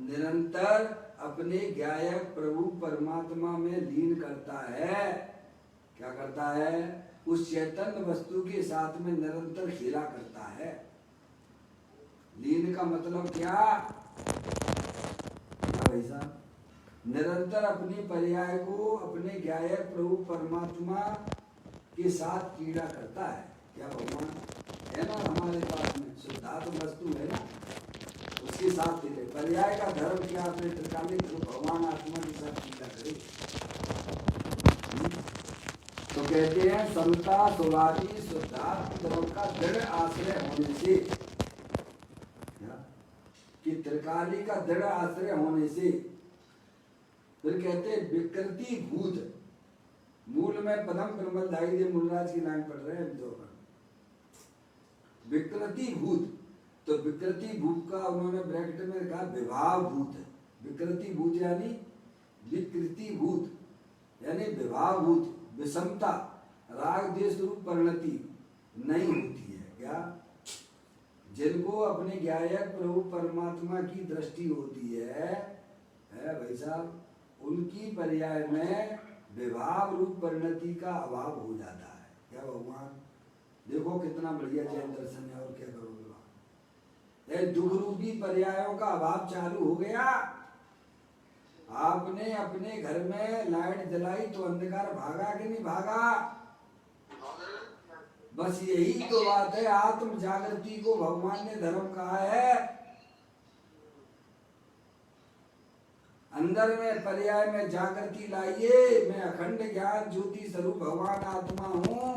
निरंतर अपने ज्ञायक प्रभु परमात्मा में लीन करता है। क्या करता है? उस चैतन्य वस्तु के साथ में निरंतर खेला करता है। लीन का मतलब क्या भाई साहब? निरंतर अपनी पर्याय को अपने ज्ञायक प्रभु परमात्मा के साथ कीड़ा करता है। क्या भगवान है ना हमारे पास में शुद्धात्म वस्तु है ना, उसके साथ कीड़े। पर्याय का धर्म क्या? अपने त्रिकालिक भगवान आत्मा के साथ कीड़ा करे। तो कहते हैं समता स्वभावी शुद्धात्म धर्म का दृढ़ आश्रय होने से, कि त्रिकाली का दृढ़ आश्रय होने से। फिर कहते हैं विकृति भूत, मूल में पदम प्रबलधाई दे मूलराज की लाइन पढ़ रहे हैं दो। विकृति भूत, तो विकृति भूत का उन्होंने ब्रैकेट में कहा विभाव भूत। विकृति भूत यानी विकृति भूत यानी विभाव भूत, विषमता, राग देश रूप परिणति नहीं होती है। क्या? जिनको अपने ज्ञायक प्रभु परमात्मा की दृष्टि होती है भाई साहब, उनकी पर्याय में विभाव रूप परिणति का अभाव हो जाता है। क्या भगवान? देखो कितना बढ़िया जैन दर्शन है। और क्या करोगे? ये दुख रूपी पर्यायों का अभाव चालू हो गया। आपने अपने घर में लाइट जलाई तो अंधकार भागा कि नहीं भागा? बस यही तो बात है। आत्म जागृति को भगवान ने धर्म कहा है। अंदर में पर्याय में जागृति लाइए। मैं अखंड ज्ञान ज्योति स्वरूप भगवान आत्मा हूँ।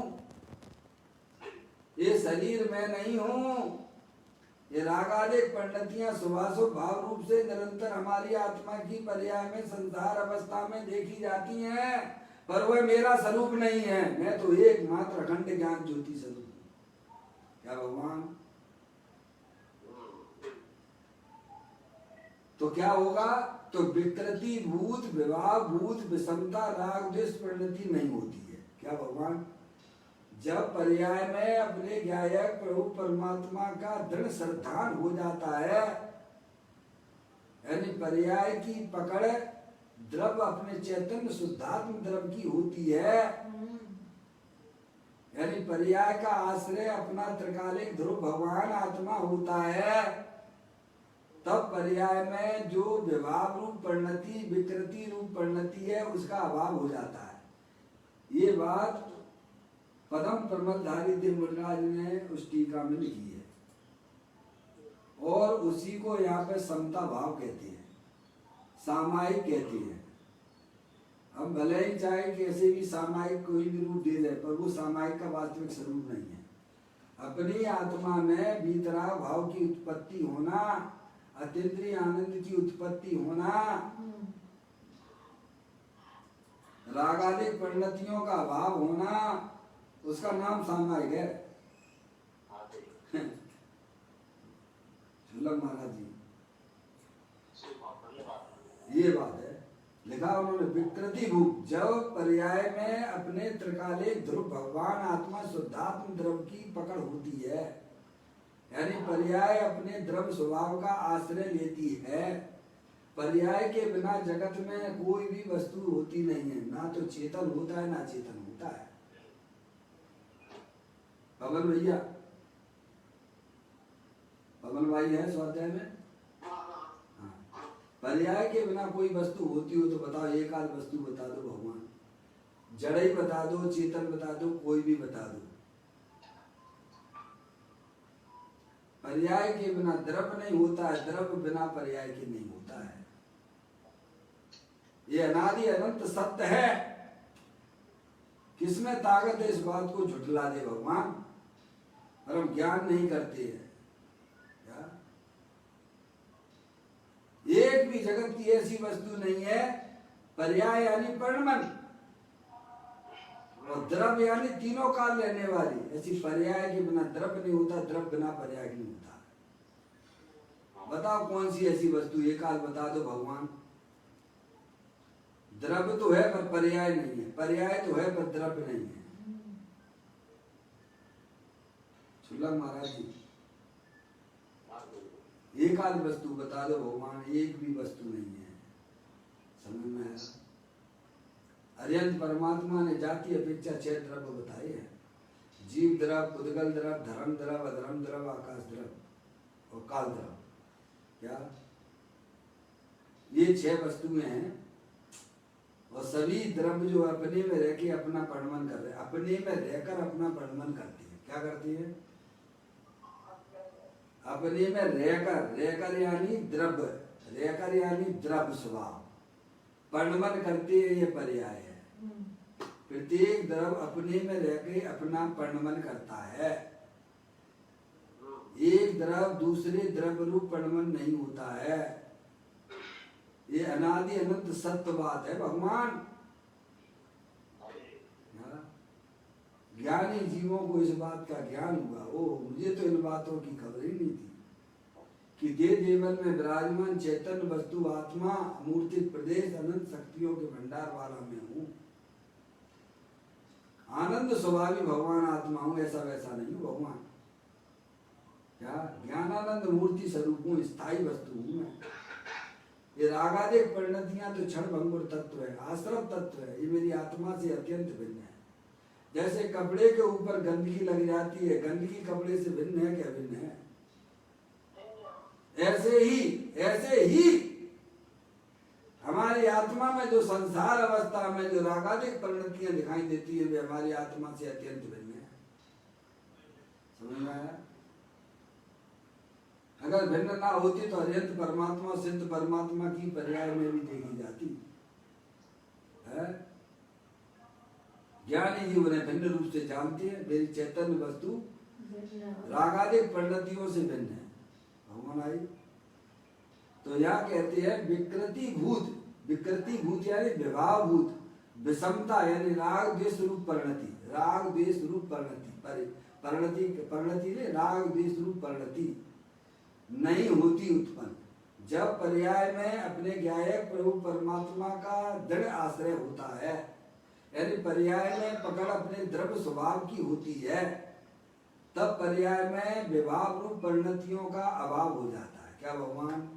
ये शरीर में नहीं हूँ। ये रागादिक परिणतियां शुभाशुभ भाव रूप से निरंतर हमारी आत्मा की पर्याय में संसार अवस्था में देखी जाती हैं, पर वह मेरा स्वरूप नहीं है। मैं तो एकमात्र अखंड ज्ञान ज्योति स्वरूप हूँ। क्या भगवान? तो क्या होगा? तो विकृति भूत विवाह भूत विषमता राग द्वेष परिणति नहीं होती है। क्या भगवान? जब पर्याय में अपने ज्ञायक प्रभु परमात्मा का दृढ़ श्रद्धान हो जाता है, यानी पर्याय की पकड़ द्रव्य अपने चैतन्य शुद्धात्म द्रव्य की होती है, यानी पर्याय का आश्रय अपना त्रिकालिक ध्रुव भगवान आत्मा होता है, तब पर्याय में जो विभाव रूप परिणति विकृति रूप परिणति है उसका अभाव हो जाता है। ये बात पदम प्रमलधारी देवराज ने उस टीका में लिखी है और उसी को यहाँ पे समता भाव कहते हैं, सामायिक कहते हैं। हम भले ही चाहे कैसे भी सामायिक कोई भी रूप दे दे, पर वो सामायिक का वास्तविक स्वरूप नहीं है। अपनी आत्मा में भीतराग भाव की उत्पत्ति होना, अतीन्द्रिय आनंद की उत्पत्ति होना, रागादिक परिणतियों का अभाव होना, उसका नाम सामायिक है। महाराज जी ये बात है, लिखा उन्होंने विकृति भूप। जब पर्याय में अपने त्रिकालिक ध्रुव भगवान आत्मा शुद्धात्म द्रव्य की पकड़ होती है, यानी पर्याय अपने द्रव्य स्वभाव का आश्रय लेती है। पर्याय के बिना जगत में कोई भी वस्तु होती नहीं है, ना तो चेतन होता है ना चेतन होता है। पवन भैया, पवन भाई है स्वाध्याय में। पर्याय के बिना कोई वस्तु होती हो तो बताओ, एक आध वस्तु बता दो भगवान। जड़ ही बता दो, चेतन बता दो, कोई भी बता दो। पर्याय के बिना द्रव्य नहीं होता है, द्रव्य बिना पर्याय के नहीं होता है। ये अनादि अनंत सत्य है। किसमें ताकत है इस बात को झुठला दे भगवान? पर हम ज्ञान नहीं करते हैं। एक भी जगत की ऐसी वस्तु नहीं है, पर्याय यानी परिणमन और द्रव्य यानी तीनों काल रहने वाली, ऐसी पर्याय के बिना द्रव्य नहीं होता, द्रव्य बिना पर्याय नहीं होता। बताओ कौन सी ऐसी वस्तु, एक काल बता दो भगवान। द्रव्य तो है पर पर्याय नहीं है, पर्याय तो है पर द्रव्य नहीं है। सुलभ महाराज जी, एक आध वस्तु बता दो भगवान। एक भी वस्तु नहीं है, समझ में आया? अरिहंत परमात्मा ने जाति अपेक्षा 6 द्रव्य बताए हैं। जीव द्रव्य, उद्गल द्रव्य, धर्म द्रव्य, अधर्म द्रव्य, आकाश द्रव्य और काल द्रव्य। क्या ये 6 वस्तुएं हैं और सभी द्रव्य जो अपने में रह के अपना परिणमन कर रहे हैं, अपने में रहकर अपना परिणमन करती है। क्या करती है? अपने में रहकर यानी द्रव्य, रहकर यानी द्रव्य स्वभाव, परिणमन करते हैं, ये पर्याय है। प्रत्येक द्रव्य अपने में रह के अपना परिणमन करता है। एक द्रव्य दूसरे द्रव्य रूप परिणमन नहीं होता है। ये अनादि अनंत सत्य बात है भगवान। ज्ञानी जीवों को इस बात का ज्ञान हुआ। ओ, मुझे तो इन बातों की खबर ही नहीं थी कि देव देवन में विराजमान चैतन्य वस्तु आत्मा मूर्ति प्रदेश अनंत शक्तियों के भंडार वाला मैं हूँ। आनंद स्वभावी भगवान आत्मा हूँ, ऐसा वैसा नहीं हूँ भगवान। क्या ज्ञानानंद मूर्ति स्वरूप हूँ, स्थायी वस्तु हूँ मैं। ये रागादिक परिणतियां तो क्षण भंगुर तत्व है, आश्रम तत्व है। ये मेरी आत्मा से अत्यंत भिन्न है। जैसे कपड़े के ऊपर गंदगी लग जाती है, गंदगी कपड़े से भिन्न है क्या? भिन्न है। ऐसे ही हमारी आत्मा में जो संसार अवस्था में जो रागादिक परिणतियां दिखाई देती है, वे हमारी आत्मा से अत्यंत भिन्न है। समझ में आया? अगर भिन्न ना होती तो अरिहंत परमात्मा सिद्ध परमात्मा की पर्याय में भी देखी जाती है। ज्ञानी जीव उन्हें भिन्न रूप से जानते हैं। मेरी चैतन्य वस्तु रागादिक परिणतियों से भिन्न है। भगवान आई तो यहाँ कहते हैं विकृति भूत यानी विभाव भूत, विषमता यानी राग द्वेष रूप परिणति, राग द्वेष रूप परिणति ने राग द्वेष रूप परिणति नहीं होती उत्पन्न। जब पर्याय में अपने ज्ञायक प्रभु परमात्मा का दृढ़ आश्रय होता है, यानी पर्याय में पकड़ अपने द्रव्य स्वभाव की होती है, तब पर्याय में विवाह रूप परिणतियों का अभाव हो जाता है। क्या भगवान?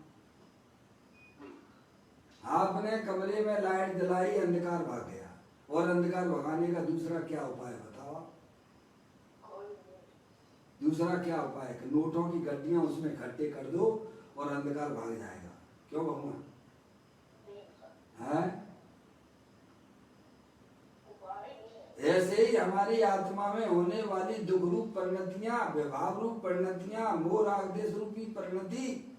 आपने कमरे में लाइट जलाई, अंधकार भाग गया, और अंधकार भगाने का दूसरा क्या उपाय बताओ? दूसरा क्या उपाय? कि नोटों की गड्डियां उसमें इकट्ठे कर दो और अंधकार भाग जाएगा। क्यों भगवान? है? ऐसे ही हमारी आत्मा में होने वाली दुख रूप परिणतियां, विभाव रूप परिणतियां, मोह राग देश रूपी परिणति,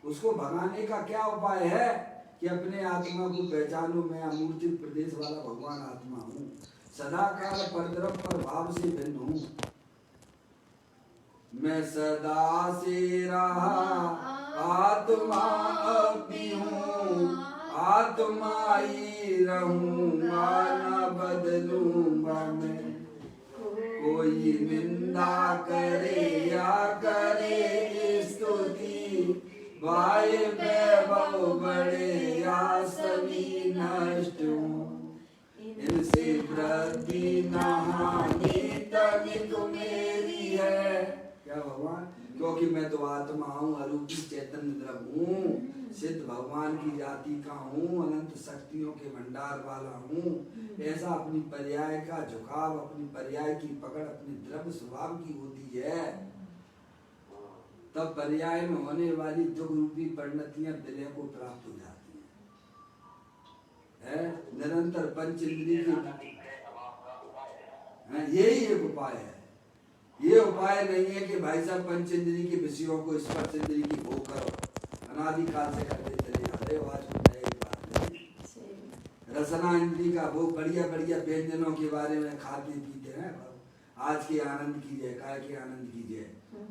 उसको भगाने का क्या उपाय है? कि अपने आत्मा को पहचानो, मैं अमूर्ति प्रदेश वाला भगवान आत्मा हूँ, सदा काल परद्रव्य पर भाव से भिन्न हूँ। मैं सदा से रहा आत्मा भी हूँ, आत्मा ही रहूंगा, न बदलूंगा मैं। कोई निंदा करे या करे स्तुति, वाय वैभव बड़े या सभी नष्ट हूँ, इनसे वृद्धि न हानि तनिक मेरी है। क्या भगवान? क्योंकि मैं तो आत्मा हूँ, अरूपी चैतन्य द्रव्य हूँ, सिद्ध भगवान की जाति का हूँ, अनंत शक्तियों के भंडार वाला हूँ। ऐसा अपनी पर्याय का झुकाव, अपनी पर्याय की पकड़ अपनी द्रव्य स्वभाव की होती है, तब पर्याय में होने वाली दुख रूपी परिणतियां विलय को प्राप्त हो जाती है। निरंतर पंच इंद्रिय की यही एक उपाय है। ये उपाय नहीं है कि भाई साहब पंच इंद्रिय के विषयों को स्पर्श इंद्रिय की भोग करो, अनादिकाल से करते चले आ रहे हो, आज कोई नई बात नहीं। रसना इंद्रिय का भोग, बढ़िया बढ़िया व्यंजनों के बारे में खाते पीते हैं, आज के आनंद कीजिए, काय के आनंद कीजिए।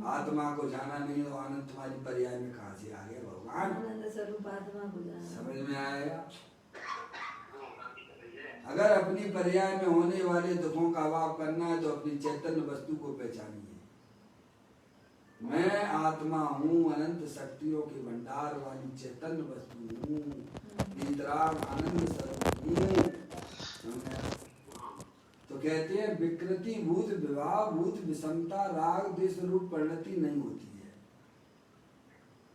आत्मा को जाना नहीं तो आनंद तुम्हारी पर्याय में कहाँ से आ गया भगवान? आनंद स्वरूप आत्मा को जाना समझ में आएगा। अगर अपनी पर्याय में होने वाले दुखों का अभाव करना है तो अपनी चैतन्य वस्तु को पहचानिए। मैं आत्मा हूँ, अनंत शक्तियों के भंडार वाली चैतन्य वस्तु हूँ, वितराग आनंद स्वरूप हूँ। तो कहते हैं विकृति भूत विवाह भूत विषमता राग द्वेष रूप परिणति नहीं होती है।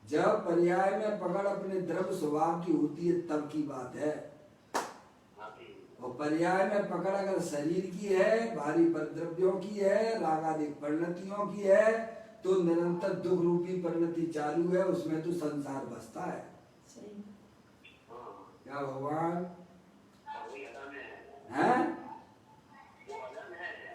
जब पर्याय में पकड़ अपने द्रव्य स्वभाव की होती है तब की बात है। और पर्याय में पकड़ अगर शरीर की है, भारी परद्रव्यों की है, रागादिक परिणतियों की है, तो निरंतर दुख रूपी परिणति चालू है, उसमें तो संसार बसता है। क्या भगवान? हैं?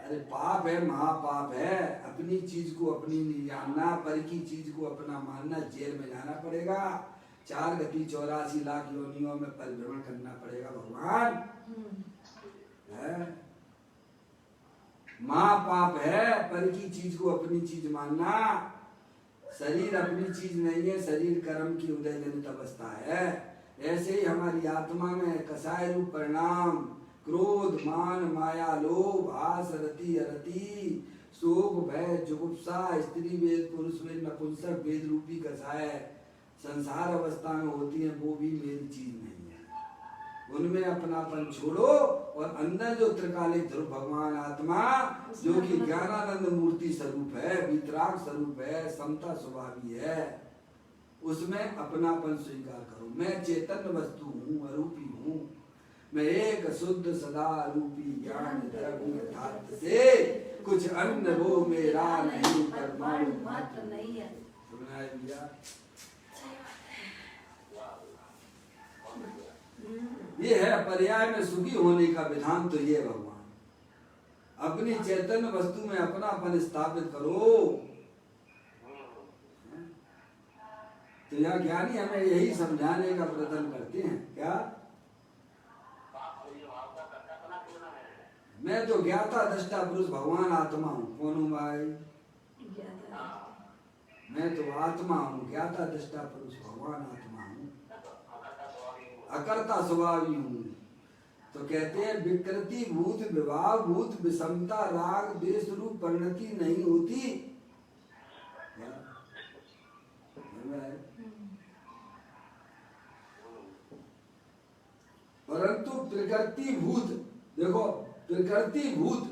अरे पाप है, महापाप है। अपनी चीज को अपनी नहीं जानना, पर की चीज को अपना मानना, जेल में जाना पड़ेगा, 4 गति 84 लाख योनियों में परिभ्रमण करना पड़ेगा भगवान। है महापाप है पर की चीज को अपनी चीज मानना। शरीर अपनी चीज नहीं है, शरीर कर्म की उदय जनित अवस्था है। ऐसे ही हमारी आत्मा में कसाय रूप परिणाम, क्रोध मान माया लोभ आस रति अरति शोक भय जुगुप्सा स्त्री वेद पुरुष वेद नपुंसक वेद रूपी कसाय संसार अवस्था में होती है, वो भी मेरी चीज नहीं है। उनमें अपनापन छोड़ो और अंदर जो त्रिकालिक ध्रुव भगवान आत्मा जो कि ज्ञानानंद मूर्ति स्वरूप है, वितराग स्वरूप है, समता स्वभावी है, उसमें अपनापन स्वीकार करो। मैं चैतन्य वस्तु हूँ, अरूपी हूँ, मैं एक शुद्ध सदा रूपी ज्ञान द्रव्य यथार्थ से कुछ अन्य वो मेरा नहीं, परमाणु मात्र नहीं है। सुना है भैया? ये है पर्याय में सुखी होने का विधान। तो ये भगवान अपनी चैतन्य वस्तु में अपनापन स्थापित करो। तो यहाँ ज्ञानी हमें यही समझाने का प्रयत्न करते हैं। क्या? मैं तो ज्ञाता दृष्टा पुरुष भगवान आत्मा हूँ। कौन हूँ भाई? मैं तो आत्मा हूँ, ज्ञाता दृष्टा पुरुष भगवान आत्मा हूँ, अकर्ता स्वभावी हूँ। तो कहते हैं विकृति भूत विवाह भूत विषमता राग द्वेष रूप परिणति नहीं होती। परंतु प्रकृति भूत, देखो प्रकृति भूत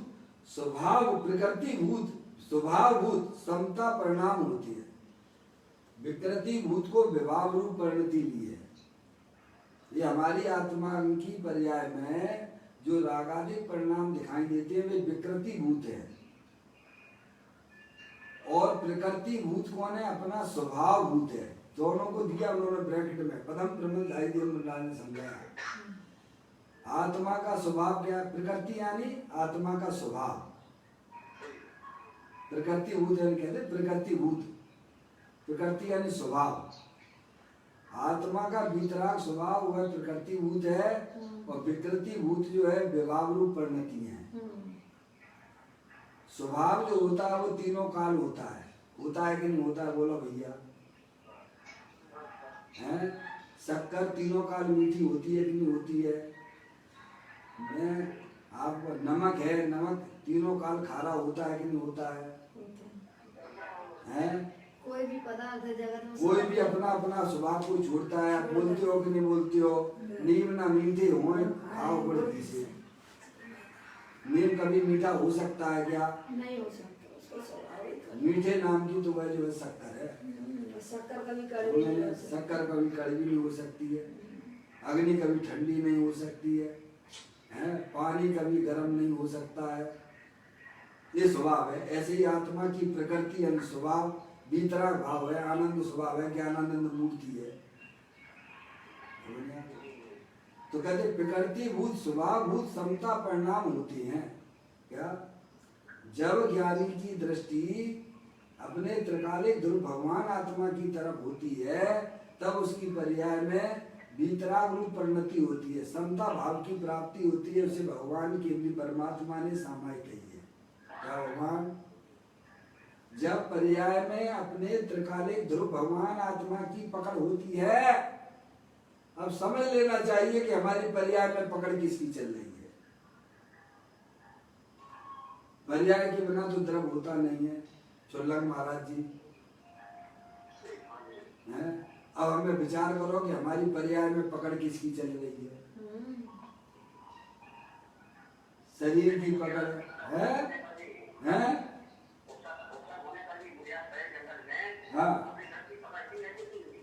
स्वभाव भूत समता परिणाम होती है। विकृति भूत को विभाव रूप परिणति ली है। ये हमारी आत्मा की पर्याय में जो रागादिक परिणाम दिखाई देते हैं वे विकृति भूत है। और प्रकृति भूत कौन है? अपना स्वभाव भूत है। दोनों को दिया उन्होंने ब्रैकेट में, पदम प्रबंध ने समझाया। आत्मा का स्वभाव क्या है? प्रकृति यानी आत्मा का स्वभाव। प्रकृति भूत यानी कहते प्रकृति भूत, प्रकृति यानी स्वभाव। आत्मा का वीतराग स्वभाव वह प्रकृति भूत है और विकृति भूत जो है विभाव रूप परिणति है। स्वभाव जो होता है वो तीनों काल होता है कि नहीं होता है? बोलो भैया, हैं? शक्कर तीनों काल मीठी होती है कि नहीं होती है? मैं आपको नमक है, नमक तीनों काल खारा होता है कि नहीं होता है? हैं? कोई भी पदार्थ है जगत में, कोई भी अपना अपना स्वभाव को छोड़ता है। आप बोलते हो कि नहीं बोलते हो? नीम ना मीठे हो खाओ बड़े से। नीम कभी मीठा हो सकता है क्या? नहीं हो सकता, उसको स्वाभाविक। मीठे नाम की तो वह जो है शक्कर है। शक्कर कभी कड़वी नहीं हो सकती। शक्कर कभी कड़वी नहीं हो सकती है। अग्नि कभी ठंडी नहीं हो सकती है, हैं? पानी कभी गर्म नहीं हो सकता है। ये स्वभाव है। ऐसे ही आत्मा की प्रकृति यानी स्वभाव वीतराग भाव है, आनंद स्वभाव है, ज्ञानानंद मूर्ति है। तो कहते प्रकृति भूत स्वभाव भूत समता परिणाम होते हैं। क्या? जब ज्ञानी की दृष्टि अपने त्रिकालिक ध्रुव भगवान आत्मा की तरफ होती है तब उसकी पर्याय में वीतराग रूप परिणति होती है, समता भाव की प्राप्ति होती है। उसे भगवान के लिए परमात्मा ने सामायिक कही है। क्या भगवान? जब पर्याय में अपने त्रिकालिक ध्रुव भगवान आत्मा की पकड़ होती है, अब समझ लेना चाहिए कि हमारी पर्याय में पकड़ किसकी चल रही है। पर्याय के बिना तो द्रव होता नहीं है। चुल्लक महाराज जी हैं? अब हमें विचार करो कि हमारी पर्याय में पकड़ किसकी चल रही है। शरीर की पकड़ है, हैं? हाँ,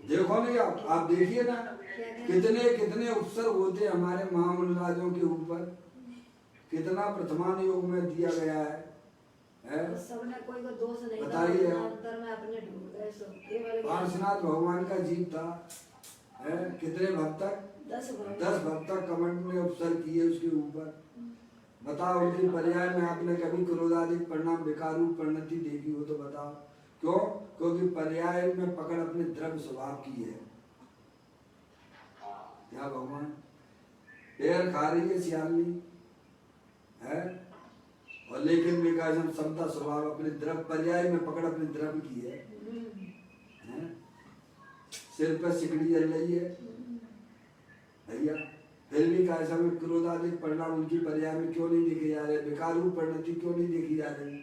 देखो नहीं, आप देखिए ना कितने कितने उपसर्ग होते हमारे महामंडलाजों के ऊपर। कितना प्रथमान योग में दिया गया है। सबने कोई को दोष नहीं बताइए। अंतर में अपने ढूंढ गए सब। केवल पार्श्वनाथ भगवान का जीव था, है? कितने भक्त तक? 10 भक्त तक कमंड में उपसर्ग किए उसके ऊपर। बताओ उनकी पर्याय में आपने कभी क्रोधादिक परिणाम विकार रूप परिणति देखी हो तो बताओ। क्यों? क्योंकि पर्याय में पकड़ अपने द्रव्य स्वभाव की है। क्या भगवान? पैर खा रही है सियालनी, है? और लेकिन विकासम समता स्वभाव अपने द्रव्य पर्याय में पकड़ अपने द्रव्य की है। सिर पर सिकड़ी जल रही है भैया, फिर भी कैसा में क्रोधादिक परिणाम उनकी पर्याय में क्यों नहीं देखे जा रहे? विकार रूप परिणति क्यों नहीं देखी जा रही?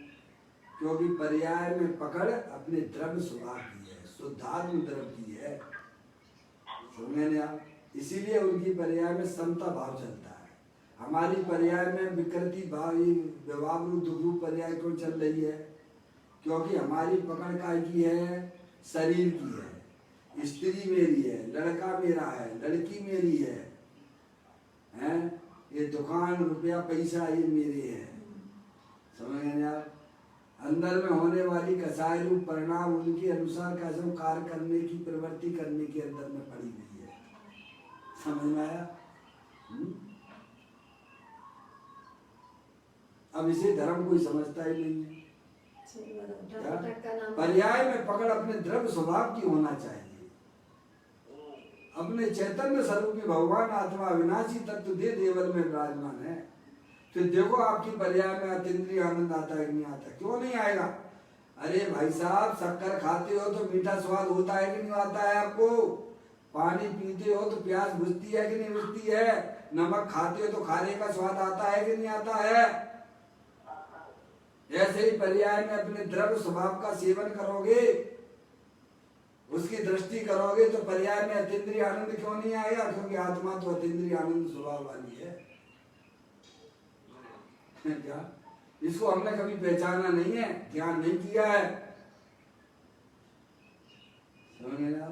क्योंकि पर्याय में पकड़ अपने द्रव्य स्वभाव की है, शुद्धात्म द्रव्य की है। समझे आप? इसीलिए उनकी पर्याय में समता भाव चलता है। हमारी पर्याय में विकृति भाव विभाव रूप दुख रूप पर्याय क्यों चल रही है? क्योंकि हमारी पकड़ काय की है? शरीर की है। स्त्री मेरी है, लड़का मेरा है, लड़की मेरी है, हैं? ये दुकान रुपया पैसा ये मेरे है। समझ गए आप? अंदर में होने वाली कसाय रूप परिणाम उनके अनुसार कैसे कार्य करने की प्रवृत्ति करने के अंदर में पड़ी हुई है। समझ में आया? अब इसे धर्म कोई समझता ही नहीं है। पर्याय में पकड़ अपने द्रव्य स्वभाव की होना चाहिए। अपने चैतन्य स्वरूपी भगवान आत्मा अविनाशी तत्व दे देवल में विराजमान है। फिर देखो आपकी पर्याय में अतीन्द्रिय आनंद आता है कि नहीं आता? क्यों नहीं आएगा? अरे भाई साहब, शक्कर खाते हो तो मीठा स्वाद होता है कि नहीं आता है आपको? पानी पीते हो तो प्यास बुझती है कि नहीं बुझती है? नमक खाते हो तो खाने का स्वाद आता है कि नहीं आता है? ऐसे ही पर्याय में अपने द्रव्य स्वभाव का सेवन करोगे उसकी दृष्टि करोगे तो पर्याय में अतीन्द्रिय आनंद क्यों नहीं आएगा? क्योंकि आत्मा तो अतीन्द्रिय आनंद स्वभाव वाली है। क्या इसको हमने कभी पहचाना नहीं है, ध्यान नहीं किया है, समझ में आया?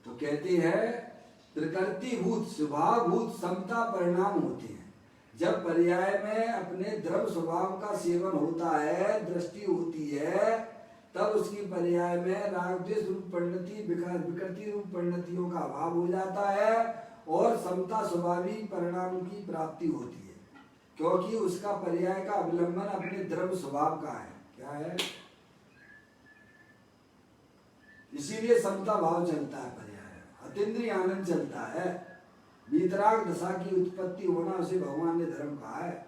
तो कहते हैं प्रकृति भूत स्वभाव भूत समता परिणाम होते हैं। जब पर्याय में अपने द्रव्य स्वभाव का सेवन होता है, दृष्टि होती है, तब उसकी पर्याय में राग द्वेष रूप परिणति विकृति रूप परिणतियों का अभाव हो जाता है और समता स्वभावी परिणाम की प्राप्ति होती है, क्योंकि उसका पर्याय का अवलंबन अपने द्रव्य स्वभाव का है। क्या है? इसीलिए समता भाव चलता है, पर्याय अतीन्द्रिय आनंद चलता है। वीतराग दशा की उत्पत्ति होना उसे भगवान ने धर्म कहा है।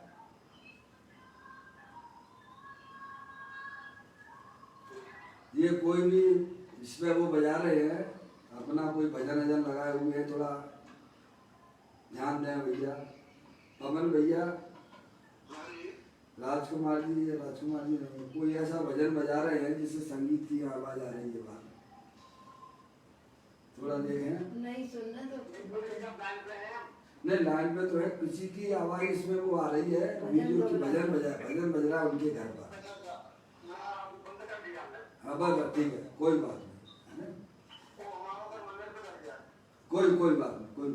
ये कोई भी इसमें वो बजा रहे हैं, अपना कोई भजन वजन लगाए हुए हैं, थोड़ा ध्यान दें भैया। पवन भैया, राजकुमार जी नहीं, कोई ऐसा भजन बजा रहे हैं जिससे संगीत की आवाज आ रही है बाहर, थोड़ा देखें। नहीं सुनना तो नहीं, लाइन पे तो है, किसी की आवाज इसमें वो आ रही है, वीडियो की भजन बज रहा है उनके घर पर। हाँ बस ठीक है, कोई बात नहीं, है कोई बात नहीं।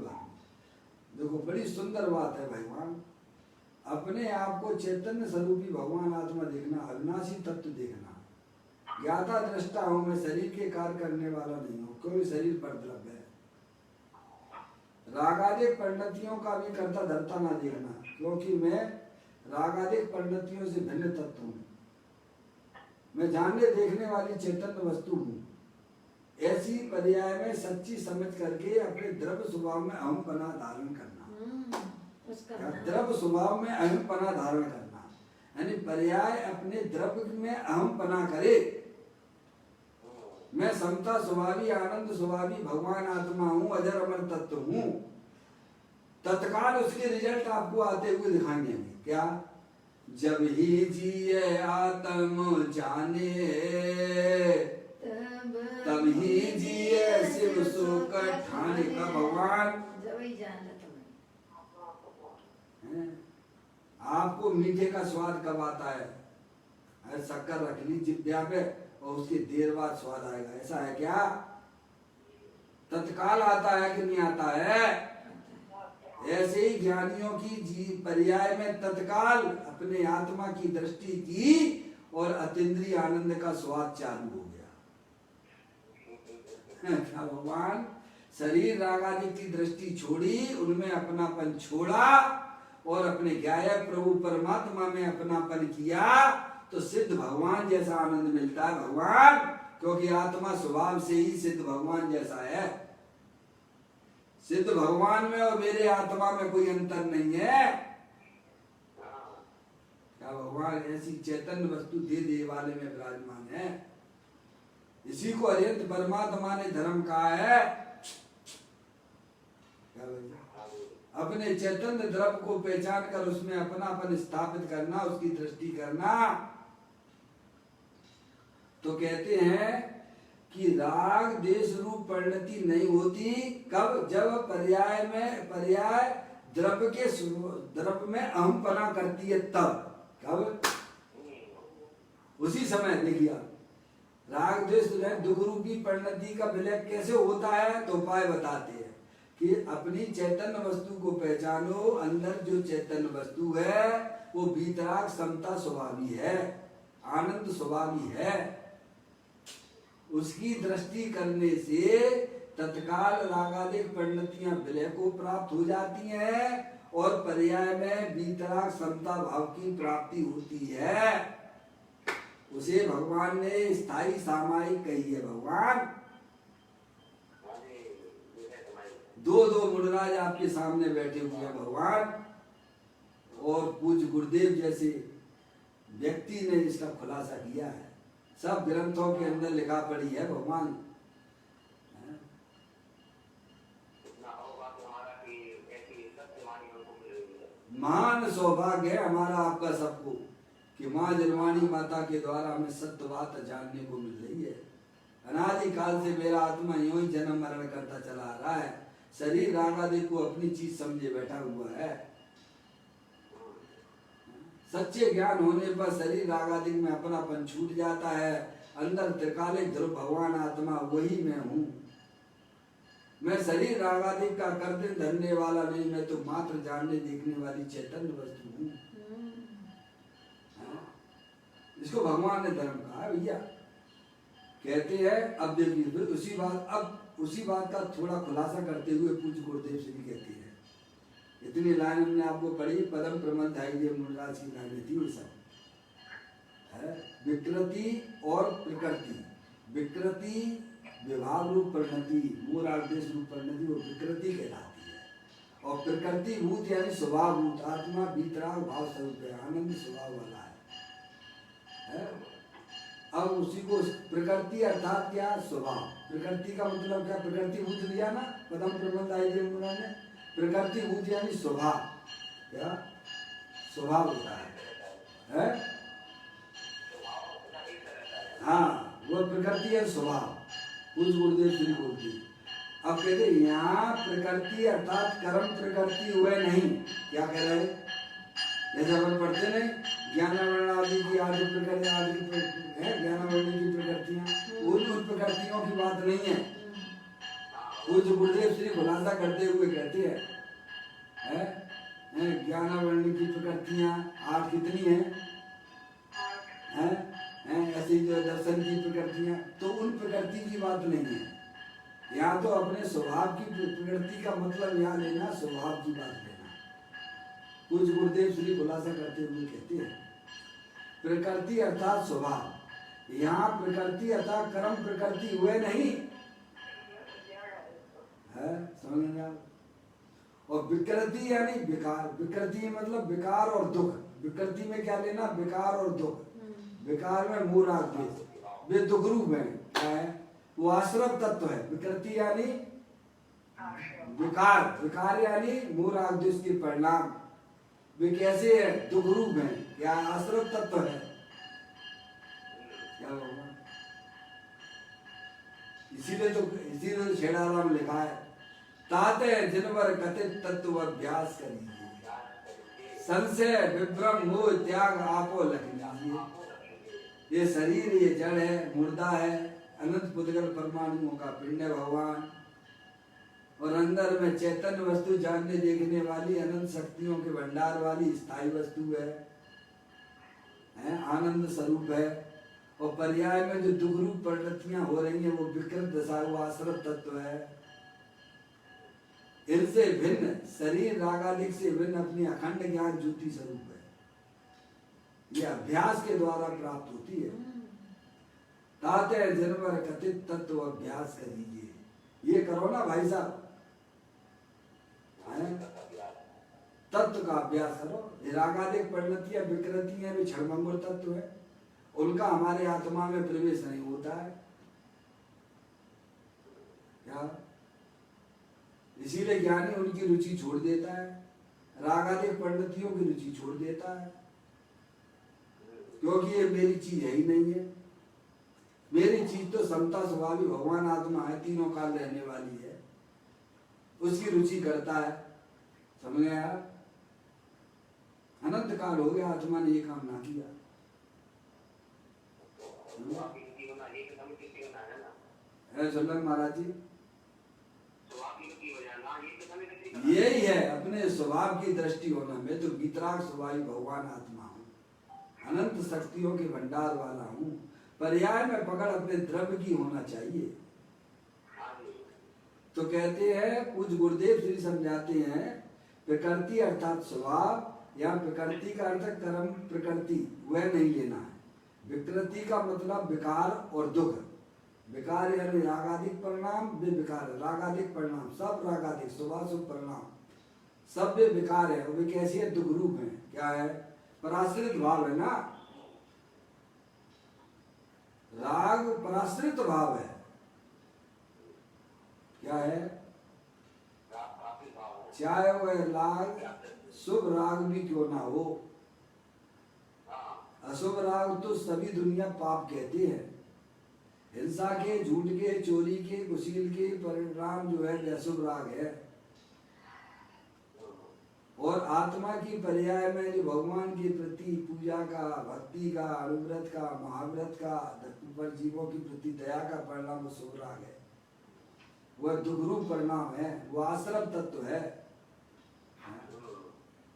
देखो बड़ी सुंदर बात है भगवान, अपने आप को चैतन्य स्वरूपी भगवान आत्मा देखना, अविनाशी तत्व देखना। ज्ञाता दृष्टा हूं मैं, शरीर के कार्य करने वाला नहीं हूं, क्योंकि शरीर पर द्रव्य है। रागादिक परिणतियों का भी कर्ता धर्ता ना देखना, क्योंकि मैं रागादिक परिणतियों से भिन्न तत्व हूं। मैं जानने देखने वाली चैतन्य वस्तु हूं। ऐसी पर्याय में सच्ची समझ करके अपने द्रव्य स्वभाव में अहमपना धारण करना। द्रव्य स्वभाव में अहमपना धारण करना, यानी पर्याय अपने द्रव्य में अहमपना करे। मैं समता स्वभावी आनंद स्वभावी भगवान आत्मा हूँ, अजर अमर तत्व हूँ। तत्काल उसके रिजल्ट आपको आते हुए दिखाएंगे। क्या? जब ही जिए आत्म जाने, तब ही जिए शिव सुख ठाने का भगवान। आपको मीठे का स्वाद कब आता है? शक्कर रख ली जिब्या पे और उसकी देर बाद स्वाद आएगा, ऐसा है क्या? तत्काल आता है कि नहीं आता है? ऐसे ही ज्ञानियों की पर्याय में तत्काल अपने आत्मा की दृष्टि की और अतीन्द्रिय आनंद का स्वाद चालू हो गया। क्या भगवान? शरीर रागादि की दृष्टि छोड़ी, उनमें अपनापन छोड़ा और अपने गायक प्रभु परमात्मा में अपनापन किया, तो सिद्ध भगवान जैसा आनंद मिलता है भगवान, क्योंकि आत्मा स्वभाव से ही सिद्ध भगवान जैसा है। सिद्ध भगवान में और मेरे आत्मा में कोई अंतर नहीं है। क्या भगवान ऐसी चैतन्य वस्तु दे दे वाले में विराजमान है। इसी को अरिहंत परमात्मा ने धर्म कहा है। क्या भैया? अपने चैतन्य द्रव्य को पहचान कर उसमें अपनापन स्थापित करना, उसकी दृष्टि करना। तो कहते हैं कि राग देश रूप परिणति नहीं होती कब? जब पर्याय द्रव्य में अहमपना करती है, तब। कब? उसी समय। देखिए राग द्वेष दुख रूपी परिणति का विलय कैसे होता है, तो उपाय बताते हैं कि अपनी चैतन्य वस्तु को पहचानो। अंदर जो चैतन्य वस्तु है वो वीतराग समता स्वभावी है, आनंद स्वभावी है। उसकी दृष्टि करने से तत्काल रागादिक परिणतियां विलय को प्राप्त हो जाती हैं और पर्याय में वीतराग समता भाव की प्राप्ति होती है। उसे भगवान ने स्थायी सामायिक कही है। भगवान दो मुनिराज आपके सामने बैठे हुए हैं भगवान, और पूज्य गुरुदेव जैसे व्यक्ति ने इसका खुलासा किया है। सब ग्रंथों के अंदर लिखा पड़ी है भगवान। महान सौभाग्य है हमारा आपका सबको कि माँ जलवानी माता के द्वारा हमें सत्य बात जानने को मिल रही है। अनादिकाल से मेरा आत्मा यूं ही जन्म मरण करता चला आ रहा है। शरीर राग आदि को अपनी चीज समझे बैठा हुआ है। सच्चे ज्ञान होने पर शरीर राग आदि में अपनापन छूट जाता है। अंदर त्रिकालिक ध्रुव भगवान आत्मा वही मैं हूँ। मैं शरीर राग आदि का करते धरने वाला नहीं, मैं तो मात्र जानने देखने वाली चैतन्य वस्तु हूँ। इसको भगवान ने धर्म कहा है भैया। कहते हैं, अब देखिए उसी बात का थोड़ा खुलासा करते हुए पूज्य गुरुदेव श्री कहते हैं, इतनी लाइन हमने आपको पढ़ी, परम प्रमथ मुनिराज की लाइनें थी। ये सब है विकृति और प्रकृति। विकृति विभाग रूप परिणति, मूल आदेश रूप परिणति, वो विकृति कहलाती है। और प्रकृति भूत यानी स्वभाव भूत, आत्मा बीतराग भाव स्वरूप है, आनंद स्वभाव वाला है। अब उसी को प्रकृति अर्थात क्या, स्वभाव। प्रकृति का मतलब क्या, प्रकृति भूत लिया ना पदम प्रबंध आई ने। प्रकृति भूत यानी स्वभाव, क्या स्वभाव होता है? हाँ, वो प्रकृति है स्वभाव। पूज्य गुरुदेव श्री बोलती। अब कहते यहाँ प्रकृति अर्थात कर्म प्रकृति हुए नहीं। क्या कह रहे हैं? जैसे अपन पढ़ते नहीं, ज्ञान वर्ण आदि की आदि प्रकृति आदि है, ज्ञान वर्ण की प्रकृतियां, उन प्रकृतियों की बात नहीं है। पूज्य गुरुदेव श्री खुलासा करते हुए कहते हैं, ज्ञान वर्ण की प्रकृतियां 8 कितनी हैं? ऐसी जो दर्शन की प्रकृतियां, तो उन प्रकृति की बात नहीं है। यहाँ तो अपने स्वभाव की प्रकृति का मतलब यहाँ लेना, स्वभाव की बात लेना। पूज्य गुरुदेव श्री खुलासा करते हुए कहते हैं, प्रकृति अर्थात स्वभाव। यहाँ प्रकृति अर्थात कर्म प्रकृति हुए नहीं है, समझ में आप? और विकृति यानी विकार। विकृति मतलब विकार और दुख। विकृति में क्या लेना, विकार और दुख। विकार में मूल आदेश, वे दुख रूप है। क्या है? वो आश्रम तत्व है। विकृति यानी विकार, विकार यानी मूल आदेश के परिणाम। वे कैसे है? दुख रूप है। क्या आश्रम तत्व है? क्या होगा? इसीलिए तो छेड़ाराम लिखा है, ताते जिनवर कथित तत्व अभ्यास करिए, संशय विभ्रम मोह त्याग आपो लख लीजिए। ये शरीर, ये जड़ है, मुर्दा है, अनंत पुद्गल परमाणुओं का पिंड है भगवान। और अंदर में चैतन्य वस्तु, जानने देखने वाली, अनंत शक्तियों के भंडार वाली स्थायी वस्तु है, आनंद स्वरूप है। और पर्याय में जो दुख रूप प्रवृत्तियां हो रही हैं, वो विकृत दशा, वो आश्रम तत्व है। इनसे भिन्न शरीर रागादिक से भिन्न अपनी अखंड ज्ञान ज्योति स्वरूप है। ये अभ्यास के द्वारा प्राप्त होती है। ताते जनवर कथित तत्व अभ्यास करिए। ये करो ना भाई साहब, तत्व का अभ्यास करो। रागादिक परिणतियां विकृतियां भी क्षणभंगुर तत्व है, उनका हमारे आत्मा में प्रवेश नहीं होता है। क्या? इसीलिए ज्ञानी उनकी रुचि छोड़ देता है, रागादिक परिणतियों की रुचि छोड़ देता है, क्योंकि ये मेरी चीज है ही नहीं है। मेरी चीज तो समता स्वभावी भगवान आत्मा है, तीनों काल रहने वाली है, उसकी रुचि करता है। समझ गए आप? अनंत काल हो गया आत्मा ने ये काम ना किया। सुल्लन महाराज जी, यही है अपने स्वभाव की दृष्टि होना। मैं तो वितराग स्वभावी भगवान आत्मा हूँ, अनंत शक्तियों के भंडार वाला हूँ। पर्याय में पकड़ अपने द्रव्य की होना चाहिए। तो कहते हैं पूज्य गुरुदेव श्री समझाते हैं, प्रकृति अर्थात स्वभाव, या प्रकृति का अर्थ कर्म प्रकृति, वह नहीं लेना है। विकृति का मतलब विकार और दुख। विकार यानी रागादिक परिणाम, वे विकार, रागादिक परिणाम, सब रागादिक शुभाशुभ परिणाम सब वे विकार है। वे कैसे है? दुख रूप है। क्या है? पराश्रित भाव है ना, राग पराश्रित भाव है। क्या है? चाहे वह राग शुभ राग भी क्यों ना हो, अशुभ राग तो सभी दुनिया पाप कहते हैं। हिंसा के, झूठ के, चोरी के, कुशील के परिणाम जो है वह शुभ राग है। और आत्मा की पर्याय में जो भगवान के प्रति पूजा का, भक्ति का, अनुव्रत का, महाव्रत का, ऊपर जीवों की प्रति दया का परिणाम शुभ राग है। वह दुख रूप परिणाम है, वो आश्रम तत्व है।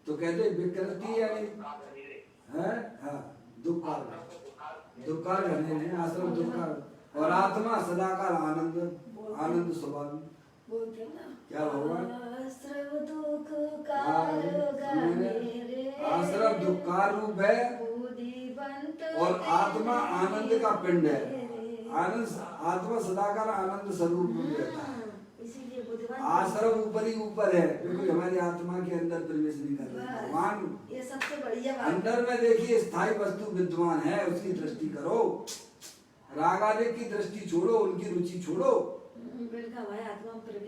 तो कहते विकृति यानी है, हाँ, दुख घने आश्रम दुख। और आत्मा सदाकाल आनंद, आनंद स्वभाव। क्या भगवान आश्रम दुख रूप है और आत्मा आनंद का पिंड है। आनंद, आत्मा सदाकाल आनंद स्वरूप में रहता है। आश्रम ऊपर ही ऊपर है, क्योंकि हमारी आत्मा के अंदर प्रवेश नहीं कर रहा। भगवान ये सबसे बढ़िया बात अंदर में देखिए स्थायी वस्तु विद्यमान है, उसकी दृष्टि करो। राग आदि की दृष्टि छोड़ो, उनकी रुचि छोड़ो।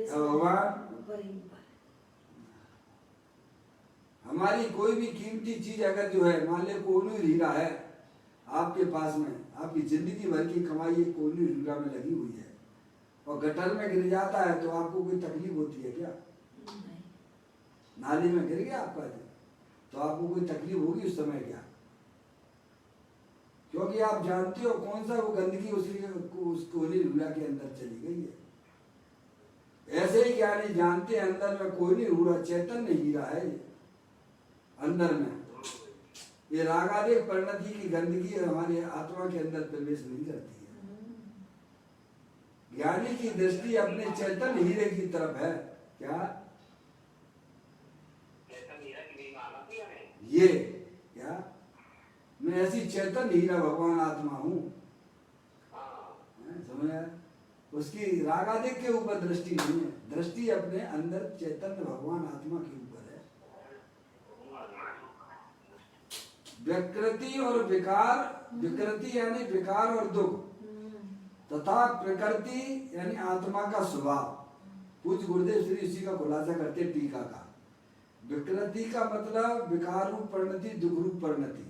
भगवान हमारी कोई भी कीमती चीज अगर जो है, मान ले कोहिनूर हीरा है आपके पास में, आपकी जिंदगी भर की कमाई एक कोहिनूर हीरा में लगी हुई है, और गटर में गिर जाता है तो आपको कोई तकलीफ होती है क्या? नाली में गिर गया आपका तो आपको कोई तकलीफ होगी उस समय क्या? क्योंकि आप जानते हो कौन सा वो गंदगी उस कोहिनूर हीरा के अंदर चली गई है। ऐसे ही ज्ञानी जानते हैं अंदर में कोहिनूर हीरा चैतन्य हीरा है। अंदर में ये रागादेव परिणति की गंदगी हमारे आत्मा के अंदर प्रवेश नहीं करती है। ज्ञानी की दृष्टि अपने चैतन्य हीरे की तरफ है। क्या ये क्या मैं ऐसी चैतन्य हीरा भगवान आत्मा हूँ, समझ? उसकी रागादिक के ऊपर दृष्टि नहीं है, दृष्टि अपने अंदर चैतन्य भगवान आत्मा के ऊपर है। विकृति और विकार, विकृति यानी विकार और दुख, तथा प्रकृति यानी आत्मा का स्वभाव। पूज्य गुरुदेव श्री इसी का खुलासा करते टीका का। विकृति का मतलब विकार रूप परिणति, दुख रूप परिणति,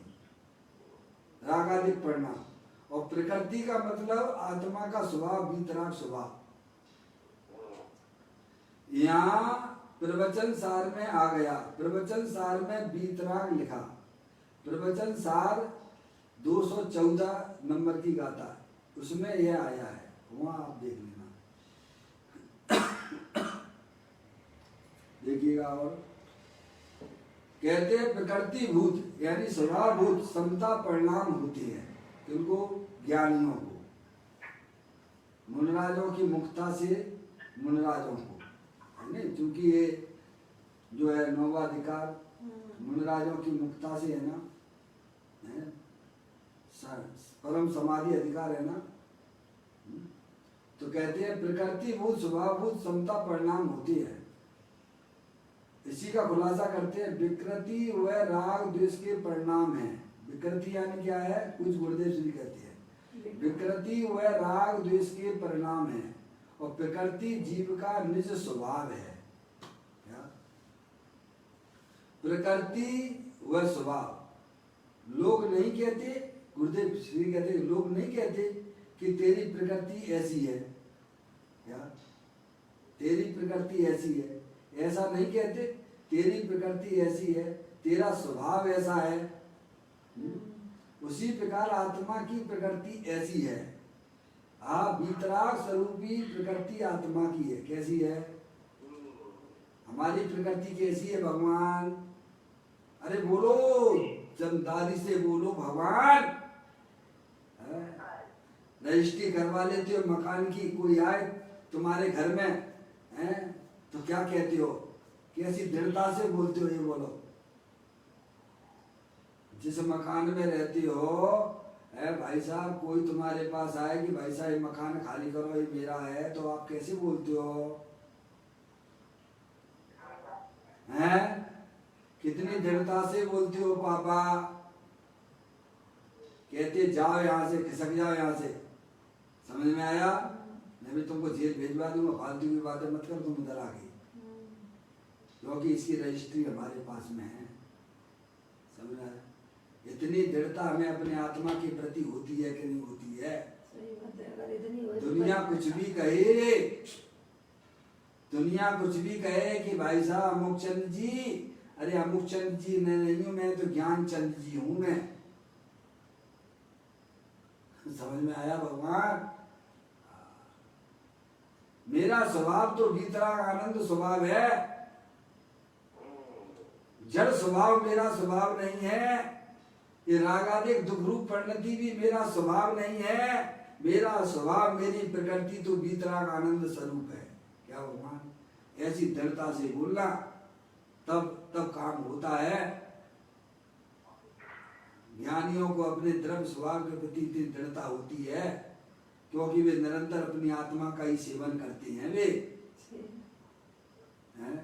रागादिक परिणाम। और प्रकृति का मतलब आत्मा का स्वभाव, वीतराग स्वभाव। यहाँ प्रवचन सार में आ गया, प्रवचन सार में वीतराग लिखा। प्रवचन सार 214 नंबर की गाथा, उसमें यह आया है, वहां आप देख लेना। देखिएगा। और कहते हैं प्रकृति भूत यानी स्वभाव भूत समता परिणाम होती है उनको, ज्ञानियों को, मुनराजों की मुक्ता से मुनराजों को, है नहीं? क्योंकि ये जो है नौवाधिकार मुनराजों की मुक्ता से है ना, है? परम समाधि अधिकार है ना। तो कहते हैं प्रकृति भूत स्वभाव भूत समता परिणाम होती है। इसी का खुलासा करते हैं, विकृति व राग द्वेष के परिणाम है। विकृति यानी क्या है? कुछ गुरुदेव श्री कहते हैं विकृति व राग द्वेष के परिणाम है, और प्रकृति जीव का निज स्वभाव है। क्या? प्रकृति व स्वभाव। लोग नहीं कहते, गुरुदेव श्री कहते लोग नहीं कहते कि तेरी प्रकृति ऐसी है। क्या? तेरी प्रकृति ऐसी है, ऐसा नहीं कहते। तेरी प्रकृति ऐसी है, तेरा स्वभाव ऐसा है। उसी प्रकार आत्मा की प्रकृति ऐसी है। वीतराग स्वरूपी प्रकृति आत्मा की है। कैसी है? हमारी प्रकृति कैसी है भगवान? अरे बोलो, जमदारी से बोलो भगवान। रजिस्ट्री करवा लेते हो मकान की, कोई आए तुम्हारे घर में है तो क्या कहते हो? कैसी दृढ़ता से बोलते हो? ये बोलो। जिस मकान में रहती हो है भाई साहब, कोई तुम्हारे पास आए कि भाई साहब ये मकान खाली करो, ये मेरा है, तो आप कैसे बोलते हो? हैं? कितनी दृढ़ता से बोलते हो पापा। कहते जाओ यहाँ से, खिसक जाओ यहाँ से। समझ में आया? मैं भी तुमको जेल भेजवा दूंगा, फालतू की बातें मत कर, तुम इधर आ गई, क्योंकि इसकी रजिस्ट्री हमारे पास में है। समझ आया? इतनी दृढ़ता हमें अपने आत्मा के प्रति होती है कि नहीं होती है? सही बात है, अगर इतनी हो तो दुनिया कुछ भी कहे, दुनिया कुछ भी कहे कि भाई साहब अमुक चंद जी, अरे अमुक चंद जी नहीं हूं मैं, तो ज्ञान चंद जी हूं मैं। समझ में आया भगवान? मेरा स्वभाव तो वीतराग आनंद स्वभाव है, जड़ स्वभाव मेरा स्वभाव नहीं है। ये रागादिक दुख रूप परिणति भी मेरा स्वभाव नहीं है। मेरा स्वभाव, मेरी प्रकृति तो वीतराग आनंद स्वरूप है। क्या भगवान? ऐसी दृढ़ता से बोलना, तब काम होता है। ज्ञानियों को अपने द्रव्य स्वभाव के प्रति इतनी दृढ़ता होती है क्योंकि वे निरंतर अपनी आत्मा का ही सेवन करते हैं। वे हैं?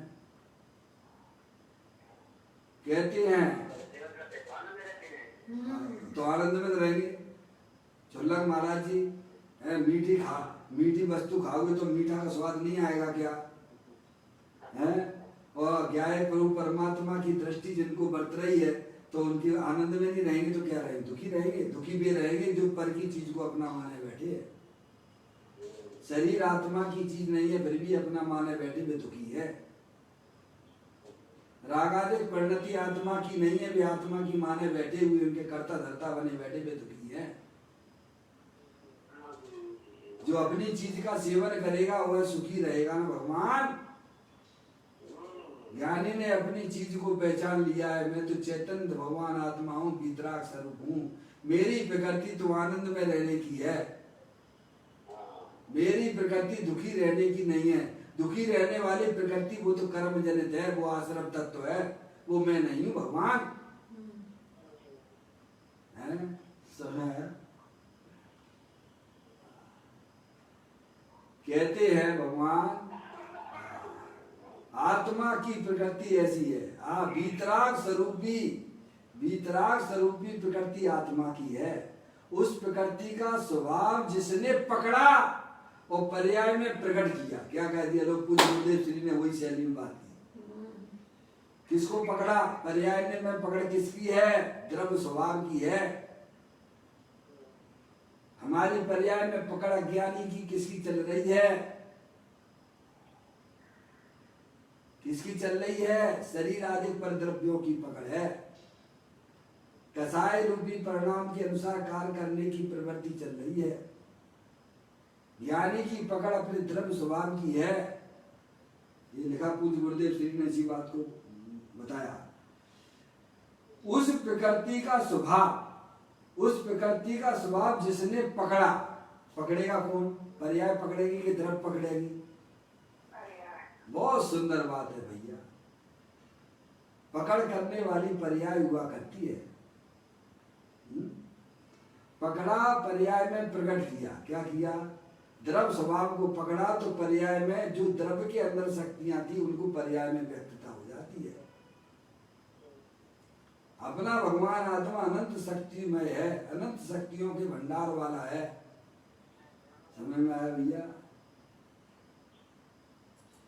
कहते हैं तो आनंद में तो रहेंगे। चुल्लक महाराज जी, मीठी वस्तु खाओगे तो मीठा का स्वाद नहीं आएगा क्या है? और ज्ञाय प्रभु परमात्मा की दृष्टि जिनको बरत रही है तो उनके आनंद में नहीं रहेंगे तो क्या रहेंगे? दुखी रहेंगे। दुखी भी रहेंगे जो पर की चीज को अपना माने बैठे है। शरीर आत्मा की चीज नहीं है फिर भी अपना माने बैठे वे दुखी है। रागादिक परिणति आत्मा की नहीं है, वे आत्मा की माने बैठे हुए, उनके कर्ता धर्ता बने बैठे वे दुखी है। जो अपनी चीज का सेवन करेगा वह सुखी रहेगा ना भगवान। ज्ञानी ने अपनी चीज को पहचान लिया है, मैं तो चैतन्य भगवान आत्मा हूँ, वीतराग स्वरूप हूँ। मेरी प्रकृति तो आनंद में रहने की है, मेरी प्रकृति दुखी रहने की नहीं है। दुखी रहने वाली प्रकृति वो तो कर्म जनित है, वो आश्रम तत्व है, वो मैं नहीं हूँ भगवान है। समय कहते हैं भगवान आत्मा की प्रकृति ऐसी है, वीतराग स्वरूपी प्रकृति आत्मा की है। उस प्रकृति का स्वभाव जिसने पकड़ा और पर्याय में प्रकट किया, क्या कह दिया लोग? पूज्य गुरुदेव श्री ने वही शैली में बात की। किसको पकड़ा? पर्याय ने में पकड़ किसकी है? द्रव्य स्वभाव की है। हमारी पर्याय में पकड़ अज्ञानी की किसकी चल रही है? किसकी चल रही है? शरीर आदि पर द्रव्यों की पकड़ है। कसाय रूपी परिणाम के अनुसार कार्य करने की प्रवृत्ति चल रही है। ज्ञानी की पकड़ अपने द्रव्य स्वभाव की है। ये लिखा पूज्य गुरुदेव श्री ने इसी बात को बताया। उस प्रकृति का स्वभाव जिसने पकड़ा, पकड़ेगा कौन? पर्याय पकड़ेगी कि द्रव्य पकड़ेगी? बहुत सुंदर बात है भैया। पकड़ करने वाली पर्याय हुआ करती है। पकड़ा, पर्याय में प्रकट किया। क्या किया? द्रव्य स्वभाव को पकड़ा तो पर्याय में जो द्रव्य के अंदर शक्तियां थी उनको पर्याय में व्यक्तता हो जाती है। अपना भगवान आत्मा अनंत शक्तिमय है, अनंत शक्तियों के भंडार वाला है। समझ में आया भैया?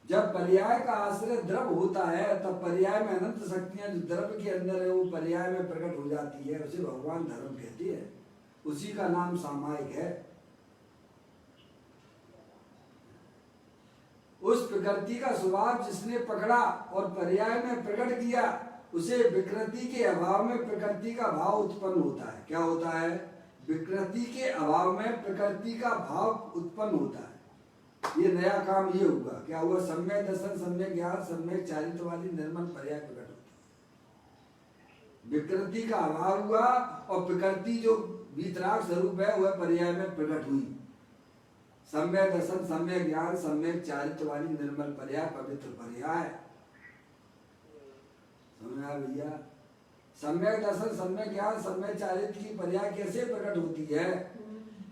जब पर्याय का आश्रय द्रव्य होता है तब पर्याय में अनंत शक्तियां जो द्रव्य के अंदर है वो पर्याय में प्रकट हो जाती है। उसे भगवान धर्म कहते हैं, उसी का नाम सामायिक है। उस प्रकृति का स्वभाव जिसने पकड़ा और पर्याय में प्रकट किया उसे विकृति के अभाव में प्रकृति का भाव उत्पन्न होता है। क्या होता है? विकृति के अभाव में प्रकृति का भाव उत्पन्न होता है। ये नया काम ये हुआ। क्या हुआ? सम्यक दर्शन, सम्यक ज्ञान, सम्यक चारित्र वाली निर्मल पर्याय प्रकट होती है। विकृति का अभाव हुआ और प्रकृति जो वीतराग स्वरूप है वह पर्याय में प्रकट हुई। सम्यक दर्शन, सम्यक ज्ञान, सम्यक चारित्र वाली निर्मल पर्याय, पवित्र पर्याय। समझ आया भैया? सम्यक दर्शन, सम्यक ज्ञान, सम्यक चारित्र की पर्याय कैसे प्रकट होती है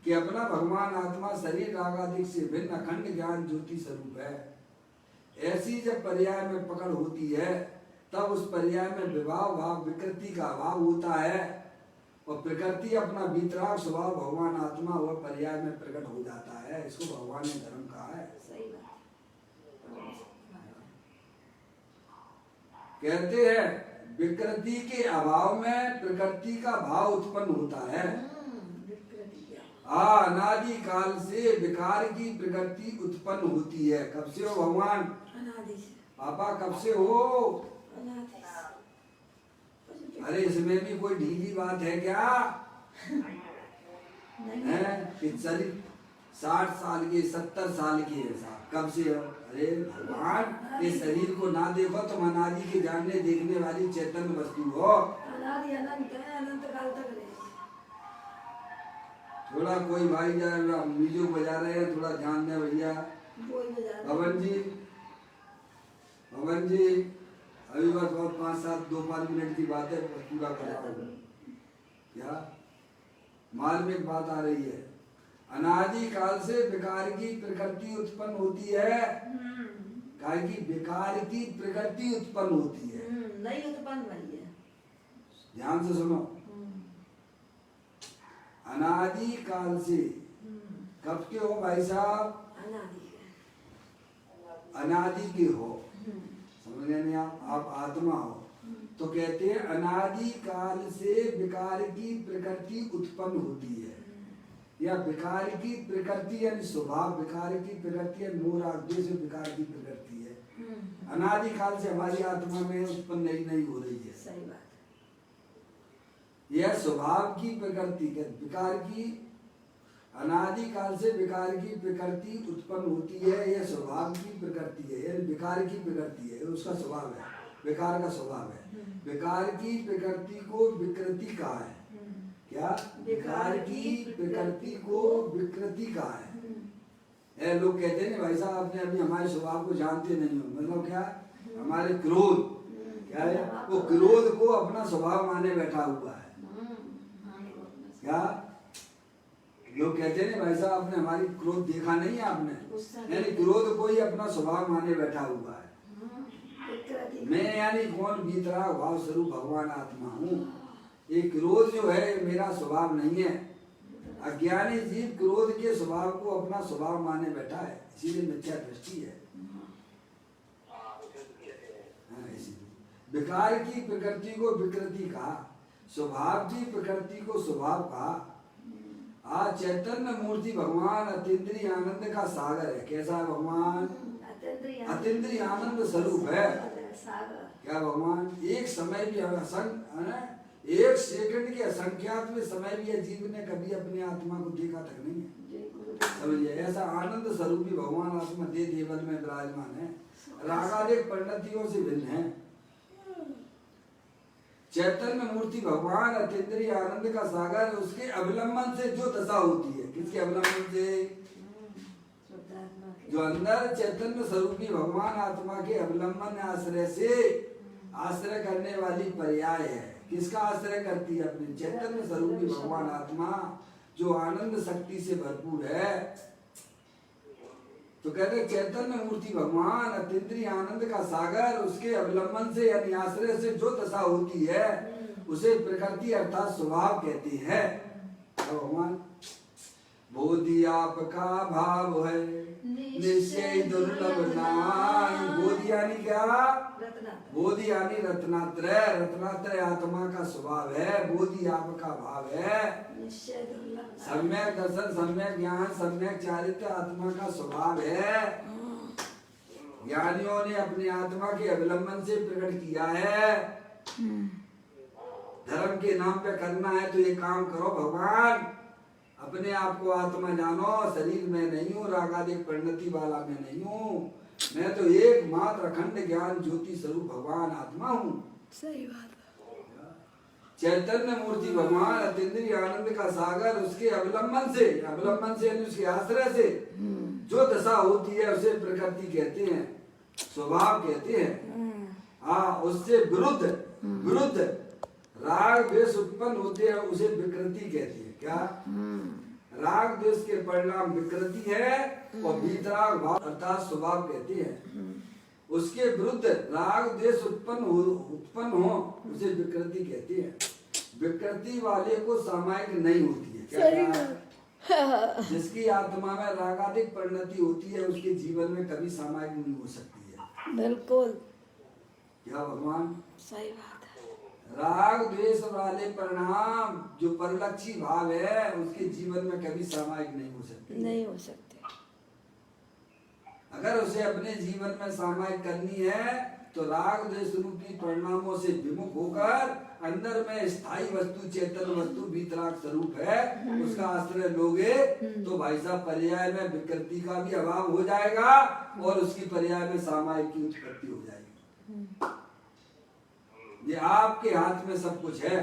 कि अपना भगवान आत्मा शरीर रागादिक से भिन्न अखंड ज्ञान ज्योति स्वरूप है। ऐसी जब पर्याय में पकड़ होती है तब उस पर्याय में विभाव भाव विकृति का अभाव होता है और प्रकृति अपना वीतराग स्वभाव भगवान आत्मा वह पर्याय में प्रकट हो जाता है। इसको भगवान ने धर्म कहा है। सही बात। कहते हैं विकृति के अभाव में प्रकृति का भाव उत्पन्न होता है। अनादि काल से विकार की प्रकृति उत्पन्न होती है। कब से हो भगवान? अनादि से। पापा कब से हो? अनादि से। अरे इसमें भी कोई ढीली बात है क्या? नहीं है कि शरीर 60 साल के 70 साल के है साहब, कब से हो? अरे भगवान, इस शरीर को ना देखो तुम अनादि के जानने देखने वाली चैतन्य वस्तु हो। अनादि अनंत है, अनंत काल तक रहेगी। थोड़ा कोई भाई जरा म्यूजिक बजा रहे हैं, थोड़ा ध्यान दें भैया। बोल बजा रहे हैं। पवन जी, पवन जी, अभी बस बहुत 5-7 मिनट की बात है, बस पूरा कर रहा हूँ। क्या माल में एक बात आ रही है, अनादि काल से विकार की प्रकृति उत्पन्न होती है। काय की विकार की प्रकृति उत्पन्न होती है, नहीं उत्पन्न हुई है। ध्यान से सुनो। अनादि काल से कब के हो भाई साहब? अनादि है। अनादि के हो, समझ गए नहीं आप आत्मा हो। तो कहते हैं अनादि काल से विकार की प्रकृति उत्पन्न होती है, या विकार की प्रकृति यानी स्वभाव, विकार की प्रकृति है मोह राग द्वेष विकार की प्रकृति है। अनादि काल से हमारी आत्मा में उत्पन्न नहीं हो रही है। सही बात। यह स्वभाव की प्रकृति है, विकार की अनादि काल से विकार की प्रकृति उत्पन्न होती है। यह स्वभाव की प्रकृति है, यह विकार की प्रकृति है, उसका स्वभाव है, विकार का स्वभाव है। विकार की प्रकृति को विकृति कहा है। क्या? विकार की प्रकृति को विकृति कहा है। लोग कहते हैं भाई साहब आपने अभी हमारे स्वभाव को जानते नहीं हो, मतलब क्या? हमारे क्रोध क्या है, वो क्रोध को अपना स्वभाव माने बैठा हुआ है। क्या लोग कहते हैं भाई साहब आपने हमारी क्रोध देखा नहीं है आपने, यानी क्रोध को ही अपना स्वभाव माने बैठा हुआ है। मैं यानी कौन? भीतरा भाव स्वरूप भगवान आत्मा हूँ। ये क्रोध जो है मेरा स्वभाव नहीं है। अज्ञानी जीव क्रोध के स्वभाव को अपना स्वभाव माने बैठा है, इसीलिए मिथ्या दृष्टि है। विकार की प्रकृति को विकृति कहा, स्वभाव की प्रकृति को स्वभाव कहा। आज चैतन्य मूर्ति भगवान अतीन्द्रिय आनंद का सागर है। कैसा है भगवान? अतीन्द्रिय आनंद स्वरूप है। क्या भगवान? एक समय भी एक सेकंड के असंख्यात में समय भी जीव ने कभी अपनी आत्मा को देखा तक नहीं है, समझिए। ऐसा आनंद स्वरूपी भगवान आत्मा दे देवल में विराजमान है, रागादिक परिणतियों से भिन्न है। चैतन्य मूर्ति भगवान अतीन्द्रिय आनंद का सागर, उसके अवलंबन से जो दशा होती है, किसके अवलंबन से? जो अंदर चैतन्य स्वरूपी भगवान आत्मा के अवलंबन आश्रय से आश्रय करने वाली पर्याय है। किसका आश्रय करती है? अपने चैतन्य स्वरूपी भगवान आत्मा जो आनंद शक्ति से भरपूर है। तो कहते चैतन्य मूर्ति भगवान अतीन्द्रिय आनंद का सागर, उसके अवलंबन से यानी आश्रय से जो दशा होती है उसे प्रकृति अर्थात स्वभाव कहते हैं। भगवान बोधि आपका भाव है निश्चय दुर्लभ नाई। बोधि यानी क्या? बोधि यानी रत्नात्रय, रत्नात्रय आत्मा का स्वभाव है। बोधि आपका भाव है, सम्यक दर्शन, सम्यक ज्ञान, सम्यक चारित्र आत्मा का स्वभाव है। ज्ञानियों ने अपनी आत्मा के अवलंबन से प्रकट किया है। धर्म के नाम पे करना है तो ये काम करो भगवान, अपने आप को आत्मा जानो, शरीर में नहीं हूँ, रागादिक परिणति वाला में नहीं हूँ, मैं तो एकमात्र अखंड ज्ञान ज्योति स्वरूप भगवान आत्मा हूँ। सही बात। चैतन्य मूर्ति भगवान अतीन्द्रिय आनंद का सागर, उसके अवलंबन से यानी उसके आश्रय से जो दशा होती है उसे प्रकृति कहते हैं, स्वभाव कहते हैं। उससे विरुद्ध राग द्वेष उत्पन्न होते हैं उसे विकृति कहते हैं। क्या? राग द्वेष के परिणाम विकृति है और वीतराग भाव अर्थात स्वभाव कहते हैं। उसके विरुद्ध राग द्वेष उत्पन्न हो उसे विकृति कहते हैं। विकृति वाले को सामायिक नहीं होती है। क्या? जिसकी आत्मा में रागादिक परिणति होती है उसके जीवन में कभी सामायिक नहीं हो सकती है। बिल्कुल। क्या भगवान? सही बात राग द्वेष वाले परिणाम जो परलक्षी भाव है उसके जीवन में कभी सामायिक नहीं हो सकते। नहीं हो सकते। अगर उसे अपने जीवन में सामायिक करनी है तो राग द्वेष रूपी परिणामों से विमुख होकर अंदर में स्थायी वस्तु चेतन वस्तु वीतराग स्वरूप है उसका आश्रय लोगे तो भाई साहब पर्याय में विकृति का भी अभाव हो जाएगा और उसकी पर्याय में सामायिक की उत्पत्ति हो जाएगी। ये आपके हाथ में सब कुछ है,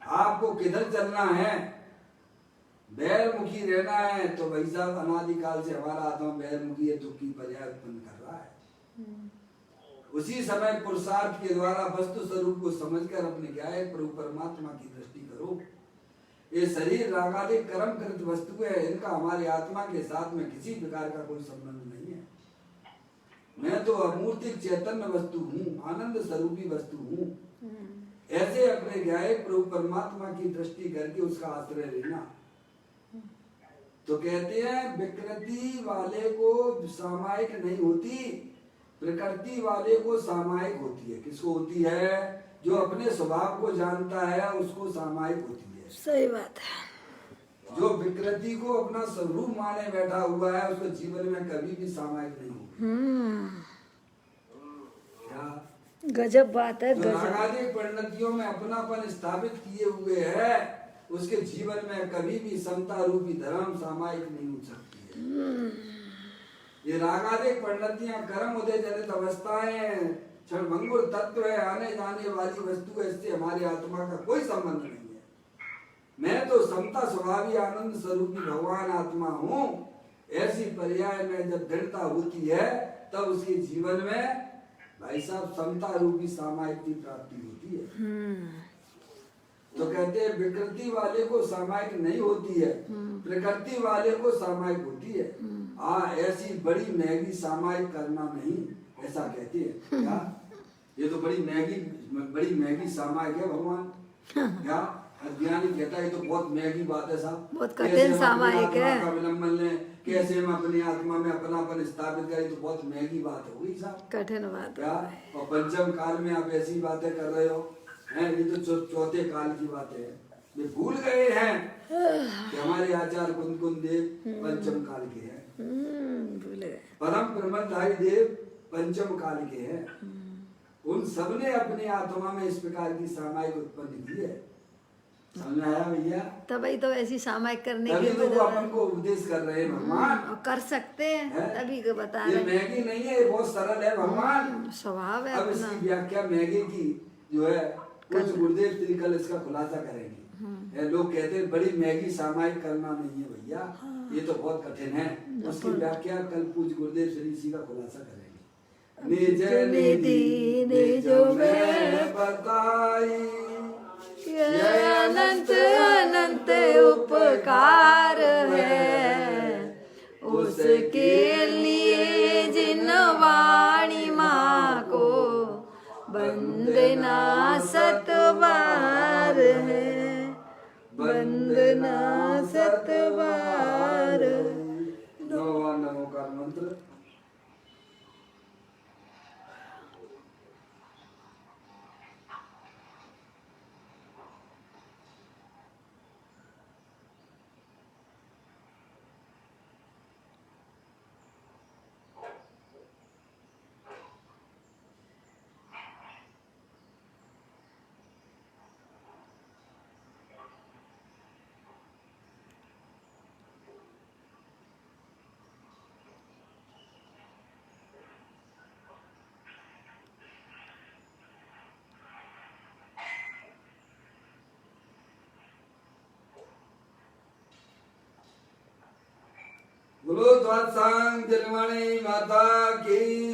आपको किधर चलना है। बैरमुखी रहना है तो भाई साहब अनादिकाल से हमारा आत्मा बैरमुखी है, दुख की पर्याय उत्पन्न कर रहा है। उसी समय पुरुषार्थ के द्वारा वस्तु स्वरूप को समझकर अपने क्या है प्रभु परमात्मा की दृष्टि करो। ये शरीर रागादिक कर्म कृत वस्तु है, इनका हमारी आत्मा के साथ में किसी प्रकार का कोई संबंध नहीं है। मैं तो अमूर्तिक चैतन्य वस्तु हूँ, आनंद स्वरूपी वस्तु हूँ। ऐसे अपने ज्ञाय प्रभु परमात्मा की दृष्टि करके उसका आश्रय लेना। तो कहते हैं विकृति वाले को सामायिक नहीं होती, प्रकृति वाले को सामायिक होती है। किसको होती है? जो अपने स्वभाव को जानता है उसको सामायिक होती है। सही बात है। जो विकृति को अपना स्वरूप माने बैठा हुआ है उसको जीवन में कभी भी सामायिक नहीं होगी। क्या गजब बात है। जो रागादिक परिणतियों में अपनापन स्थापित किए हुए है उसके जीवन में कभी भी समता रूपी धर्म सामायिक नहीं हो सकती है। ये रागादिक परिणतियां कर्म उदय जनित अवस्थाएं क्षणभंगुर तत्व है, आने जाने वाली वस्तु है, इससे हमारी आत्मा का कोई संबंध नहीं है। मैं तो समता स्वभावी आनंद स्वरूपी भगवान आत्मा हूँ। ऐसी पर्याय में जब दृढ़ता होती है तब उसके जीवन में भाई साहब समता रूपी सामायिक की प्राप्ति होती है। तो कहते हैं विकृति वाले को सामायिक नहीं होती है, प्रकृति वाले को सामायिक होती है। ऐसी बड़ी महंगी सामायिक करना नहीं, ऐसा कहते हैं। क्या ये तो बड़ी महंगी सामायिक है भगवान। क्या अज्ञानी कहता है ये तो बहुत महंगी बात है साहब, बहुत कठिन सामायिक है। अवलंबन ले कैसे हम अपनी आत्मा में अपनापन स्थापित करें, तो बहुत महंगी बात हो गई साहब, कठिन बात। क्या और पंचम काल में आप ऐसी बातें कर रहे हो हैं। ये तो चौथे काल की बातें है। ये भूल गए हैं कि हमारे आचार्य कुंद देव पंचम काल के हैं। भूल गए। परम प्रमथधारी देव पंचम काल के हैं। उन सबने अपनी आत्मा में इस प्रकार की सामायिक उत्पन्न की है। समझ आया भैया? तभी तो ऐसी सामायिक करने तभी की तो वो अपन को उपदेश कर रहे हैं भगवान। और कर सकते हैं तभी को बता ये रहे हैं। मैगी नहीं है, ये बहुत सरल है भगवान। स्वभाव है अब अपना। इसकी व्याख्या मैगी की जो है कुछ गुरुदेव श्री कल इसका खुलासा करेंगे। लोग कहते हैं बड़ी मैगी सामायिक करना नहीं है भैया, ये तो बहुत कठिन है। उसकी व्याख्या कल पूज गुरुदेव श्री इसी का खुलासा करेंगे। निज निधि निज में बताई अनंत अनंत उपकार है, उसके लिए जिन वाणी माँ को वंदना सतबार है, वंदना सतबार। नमोकार मंत्र। बोलो ध्वज सांग दिलवाणी माता की